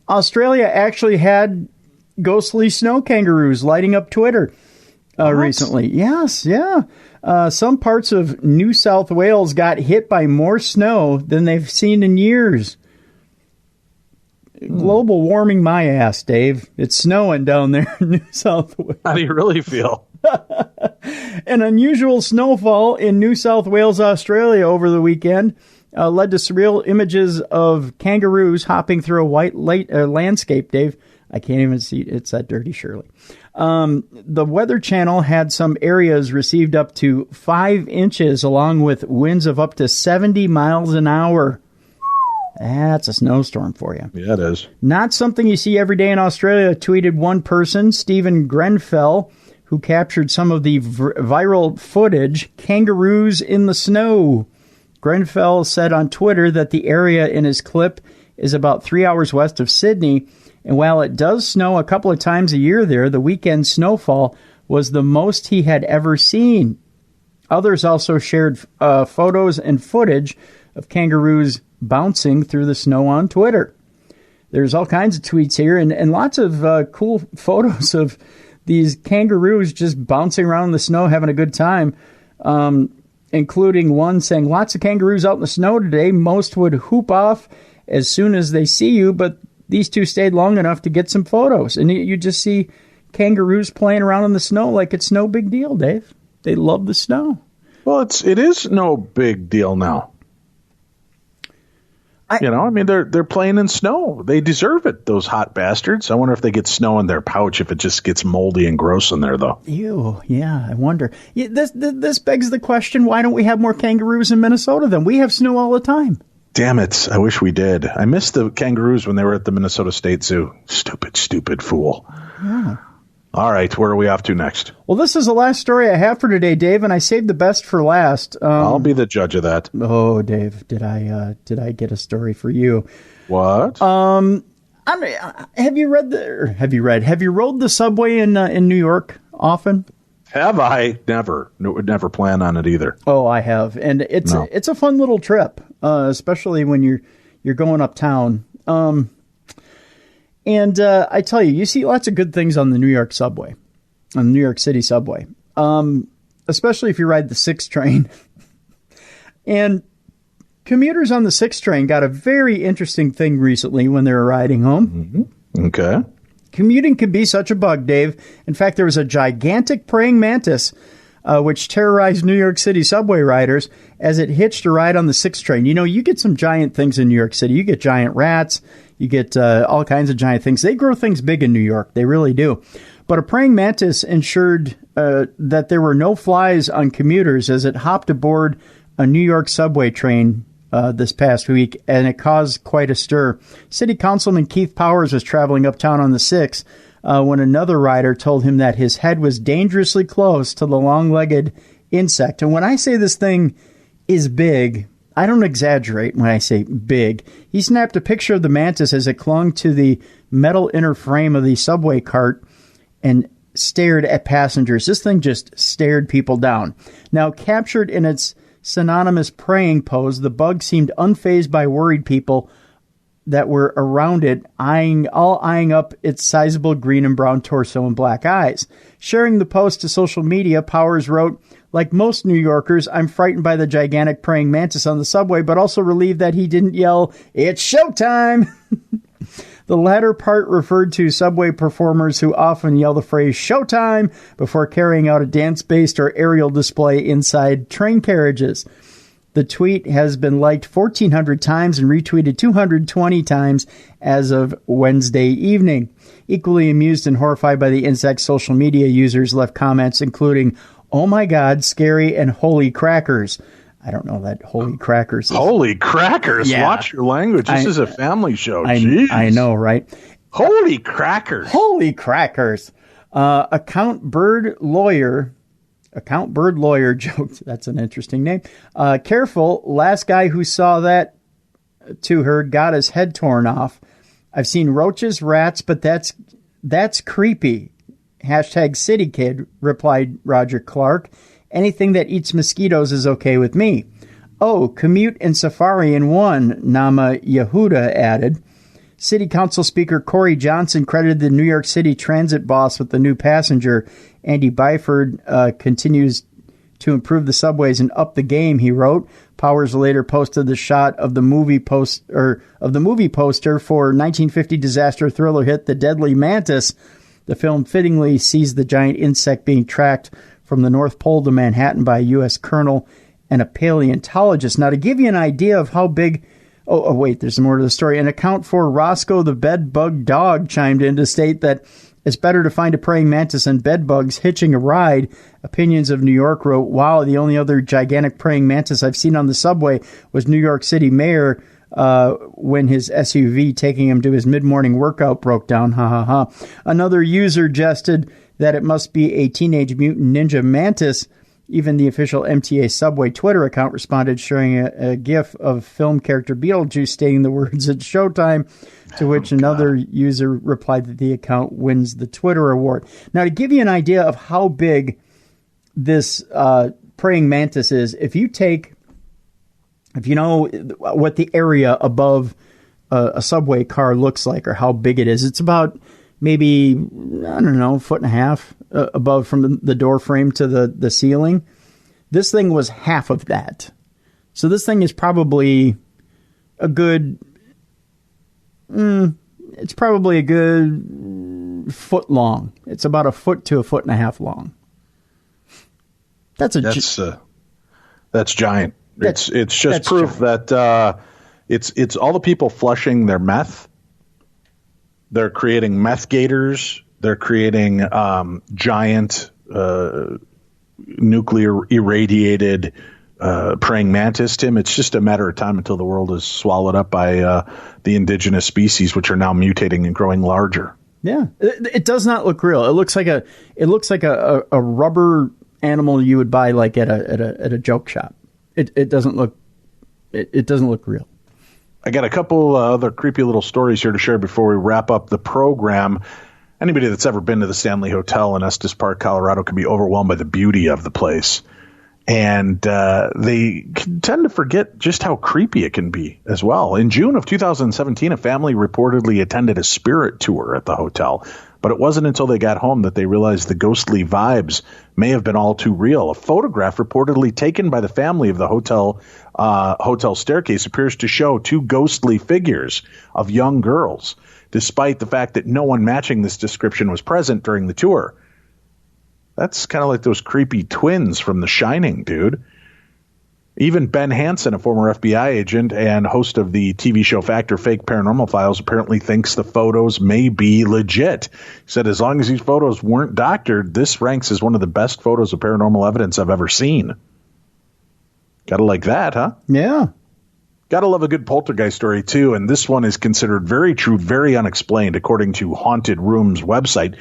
Australia actually had ghostly snow kangaroos lighting up Twitter recently. Yes, yeah. Some parts of New South Wales got hit by more snow than they've seen in years. Global warming my ass, Dave. It's snowing down there in New South Wales. How do you really feel? An unusual snowfall in New South Wales, Australia over the weekend led to surreal images of kangaroos hopping through a white landscape, Dave. I can't even see. It's that Dirty Shirley. The Weather Channel had some areas received up to 5 inches along with winds of up to 70 miles an hour. That's a snowstorm for you. Yeah, it is. Not something you see every day in Australia, tweeted one person, Stephen Grenfell, who captured some of the viral footage, kangaroos in the snow. Grenfell said on Twitter that the area in his clip is about 3 hours west of Sydney, and while it does snow a couple of times a year there, the weekend snowfall was the most he had ever seen. Others also shared photos and footage of kangaroos bouncing through the snow on Twitter. There's all kinds of tweets here and lots of cool photos of these kangaroos just bouncing around in the snow, having a good time. including one saying, lots of kangaroos out in the snow today. Most would hoop off as soon as they see you, but these two stayed long enough to get some photos. And you just see kangaroos playing around in the snow like it's no big deal, Dave. They love the snow. Well, it is no big deal now. They're playing in snow. They deserve it, those hot bastards. I wonder if they get snow in their pouch, if it just gets moldy and gross in there, though. Ew, yeah, I wonder. Yeah, this begs the question, why don't we have more kangaroos in Minnesota then? We have snow all the time. Damn it, I wish we did. I missed the kangaroos when they were at the Minnesota State Zoo. Stupid fool. Yeah. All right, where are we off to next? Well, this is the last story I have for today, Dave, and I saved the best for last. I'll be the judge of that. Oh, Dave, did I get a story for you? What? Have you rode the subway in New York often? Have I? Never. No, would never plan on it either. Oh, I have, and it's a fun little trip, especially when you're going uptown. And I tell you, you see lots of good things on the New York subway, on the New York City subway, especially if you ride the 6 train. And commuters on the 6 train got a very interesting thing recently when they were riding home. Mm-hmm. Okay. Commuting can be such a bug, Dave. In fact, there was a gigantic praying mantis which terrorized New York City subway riders as it hitched a ride on the 6 train. You know, you get some giant things in New York City. You get giant rats. You get all kinds of giant things. They grow things big in New York. They really do. But a praying mantis ensured that there were no flies on commuters as it hopped aboard a New York subway train this past week, and it caused quite a stir. City Councilman Keith Powers was traveling uptown on the 6 when another rider told him that his head was dangerously close to the long-legged insect. And when I say this thing is big, I don't exaggerate when I say big. He snapped a picture of the mantis as it clung to the metal inner frame of the subway cart and stared at passengers. This thing just stared people down. Now, captured in its synonymous praying pose, the bug seemed unfazed by worried people that were around it, eyeing up its sizable green and brown torso and black eyes. Sharing the post to social media, Powers wrote, "Like most New Yorkers, I'm frightened by the gigantic praying mantis on the subway, but also relieved that he didn't yell, 'It's showtime!'" The latter part referred to subway performers who often yell the phrase "showtime" before carrying out a dance-based or aerial display inside train carriages. The tweet has been liked 1,400 times and retweeted 220 times as of Wednesday evening. Equally amused and horrified by the insect, social media users left comments including, "Oh my God, scary," and "holy crackers." I don't know that holy crackers is... Holy crackers! Yeah. Watch your language. This is a family show. I know, right? Holy crackers! Holy crackers! Account Bird Lawyer joked. That's an interesting name. Careful, last guy who saw that to her got his head torn off. I've seen roaches, rats, but that's creepy. #CityKid, replied Roger Clark. Anything that eats mosquitoes is okay with me. Oh, commute and safari in one, Nama Yehuda added. City Council Speaker Corey Johnson credited the New York City transit boss with the new passenger. Andy Byford continues to improve the subways and up the game, he wrote. Powers later posted the shot of the movie poster for 1950 disaster thriller hit The Deadly Mantis. The film fittingly sees the giant insect being tracked from the North Pole to Manhattan by a U.S. colonel and a paleontologist. Now, to give you an idea of how big... Oh, wait, there's more to the story. An account for Roscoe the Bedbug Dog chimed in to state that it's better to find a praying mantis than bedbugs hitching a ride. Opinions of New York wrote, "Wow, the only other gigantic praying mantis I've seen on the subway was New York City Mayor when his SUV taking him to his mid-morning workout broke down. Ha ha ha." Another user jested that it must be a Teenage Mutant Ninja Mantis. Even the official MTA subway Twitter account responded, sharing a GIF of film character Beetlejuice stating the words "It's showtime," to which another user replied that the account wins the Twitter award. Now, to give you an idea of how big this praying mantis is, if you know what the area above a subway car looks like or how big it is, it's about maybe, I don't know, 1.5 feet above from the door frame to the ceiling. This thing was half of that. So this thing is probably a good... it's probably a good foot long. It's about a foot to a foot and a half long. That's giant. It's just proof giant. That it's all the people flushing their meth. They're creating meth gators. They're creating giant nuclear irradiated praying mantis, Tim. It's just a matter of time until the world is swallowed up by the indigenous species, which are now mutating and growing larger. Yeah, it does not look real. It looks like a rubber animal you would buy like at a joke shop. It doesn't look real. I got a couple other creepy little stories here to share before we wrap up the program. Anybody that's ever been to the Stanley Hotel in Estes Park, Colorado, can be overwhelmed by the beauty of the place. And they tend to forget just how creepy it can be as well. In June of 2017, a family reportedly attended a spirit tour at the hotel. But it wasn't until they got home that they realized the ghostly vibes may have been all too real. A photograph reportedly taken by the family of the hotel staircase appears to show two ghostly figures of young girls, despite the fact that no one matching this description was present during the tour. That's kind of like those creepy twins from The Shining, dude. Even Ben Hansen, a former FBI agent and host of the TV show Fact or Fake Paranormal Files, apparently thinks the photos may be legit. He said, as long as these photos weren't doctored, this ranks as one of the best photos of paranormal evidence I've ever seen. Gotta like that, huh? Yeah. Gotta love a good poltergeist story, too, and this one is considered very true, very unexplained, according to Haunted Room's website.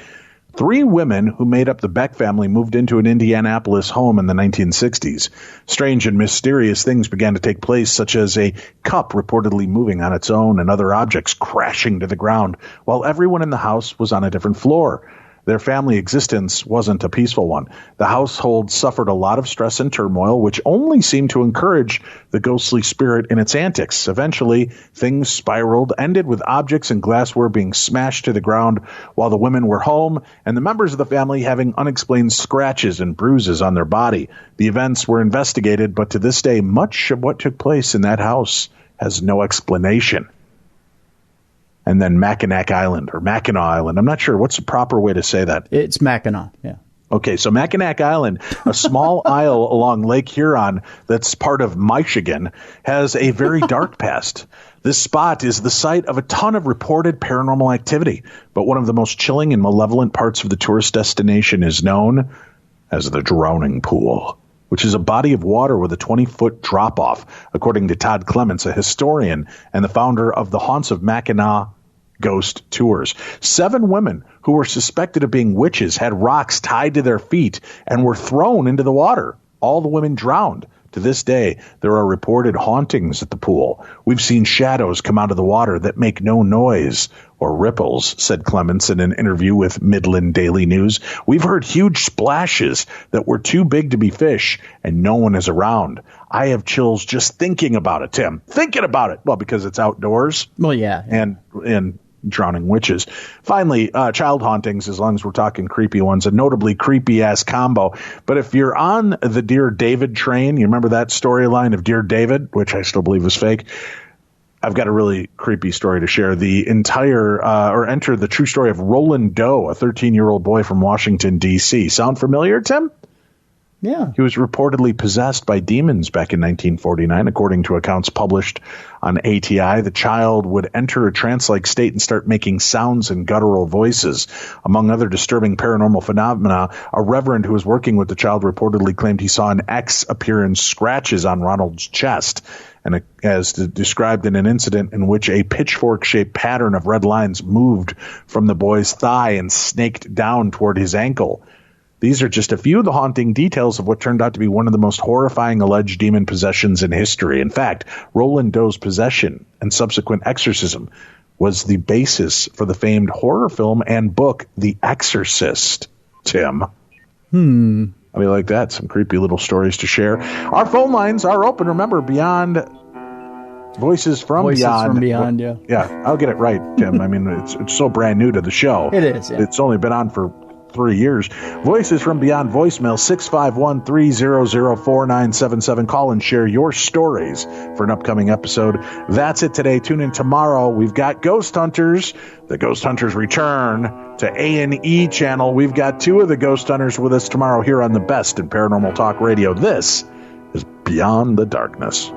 3 women who made up the Beck family moved into an Indianapolis home in the 1960s. Strange and mysterious things began to take place, such as a cup reportedly moving on its own and other objects crashing to the ground, while everyone in the house was on a different floor. Their family existence wasn't a peaceful one. The household suffered a lot of stress and turmoil, which only seemed to encourage the ghostly spirit in its antics. Eventually, things spiraled, ended with objects and glassware being smashed to the ground while the women were home, and the members of the family having unexplained scratches and bruises on their body. The events were investigated, but to this day, much of what took place in that house has no explanation. And then Mackinac Island, or Mackinac Island. I'm not sure. What's the proper way to say that? It's Mackinac, yeah. Okay, so Mackinac Island, a small isle along Lake Huron that's part of Michigan, has a very dark past. This spot is the site of a ton of reported paranormal activity, but one of the most chilling and malevolent parts of the tourist destination is known as the Drowning Pool, which is a body of water with a 20-foot drop-off, according to Todd Clements, a historian and the founder of the Haunts of Mackinac Ghost Tours. 7 women who were suspected of being witches had rocks tied to their feet and were thrown into the water. All the women drowned. To this day, there are reported hauntings at the pool. We've seen shadows come out of the water that make no noise or ripples, said Clements in an interview with Midland Daily News. We've heard huge splashes that were too big to be fish, and no one is around. I have chills just thinking about it, Tim. Thinking about it. Well, because it's outdoors. Well, yeah. And drowning witches. Finally, child hauntings, as long as we're talking creepy ones, a notably creepy-ass combo. But if you're on the Dear David train, you remember that storyline of Dear David, which I still believe was fake? I've got a really creepy story to share. The enter the true story of Roland Doe, a 13-year-old boy from Washington, D.C. Sound familiar, Tim? Yeah. He was reportedly possessed by demons back in 1949, according to accounts published on ATI. The child would enter a trance-like state and start making sounds and guttural voices. Among other disturbing paranormal phenomena, a reverend who was working with the child reportedly claimed he saw an X appear in scratches on Ronald's chest, and as described in an incident in which a pitchfork-shaped pattern of red lines moved from the boy's thigh and snaked down toward his ankle. These are just a few of the haunting details of what turned out to be one of the most horrifying alleged demon possessions in history. In fact, Roland Doe's possession and subsequent exorcism was the basis for the famed horror film and book The Exorcist, Tim. I mean, like that, some creepy little stories to share. Our phone lines are open. Remember, Beyond Voices from Beyond. Yeah. Yeah, I'll get it right, Tim. I mean, it's so brand new to the show. It is, yeah. It's only been on for 3 years. Voices from Beyond voicemail 651-300-4977. Call and share your stories for an upcoming episode. That's it today. Tune in tomorrow. We've got Ghost Hunters. The Ghost Hunters return to A&E channel. We've got 2 of the Ghost Hunters with us tomorrow here on the best in paranormal talk radio. This is Beyond the Darkness.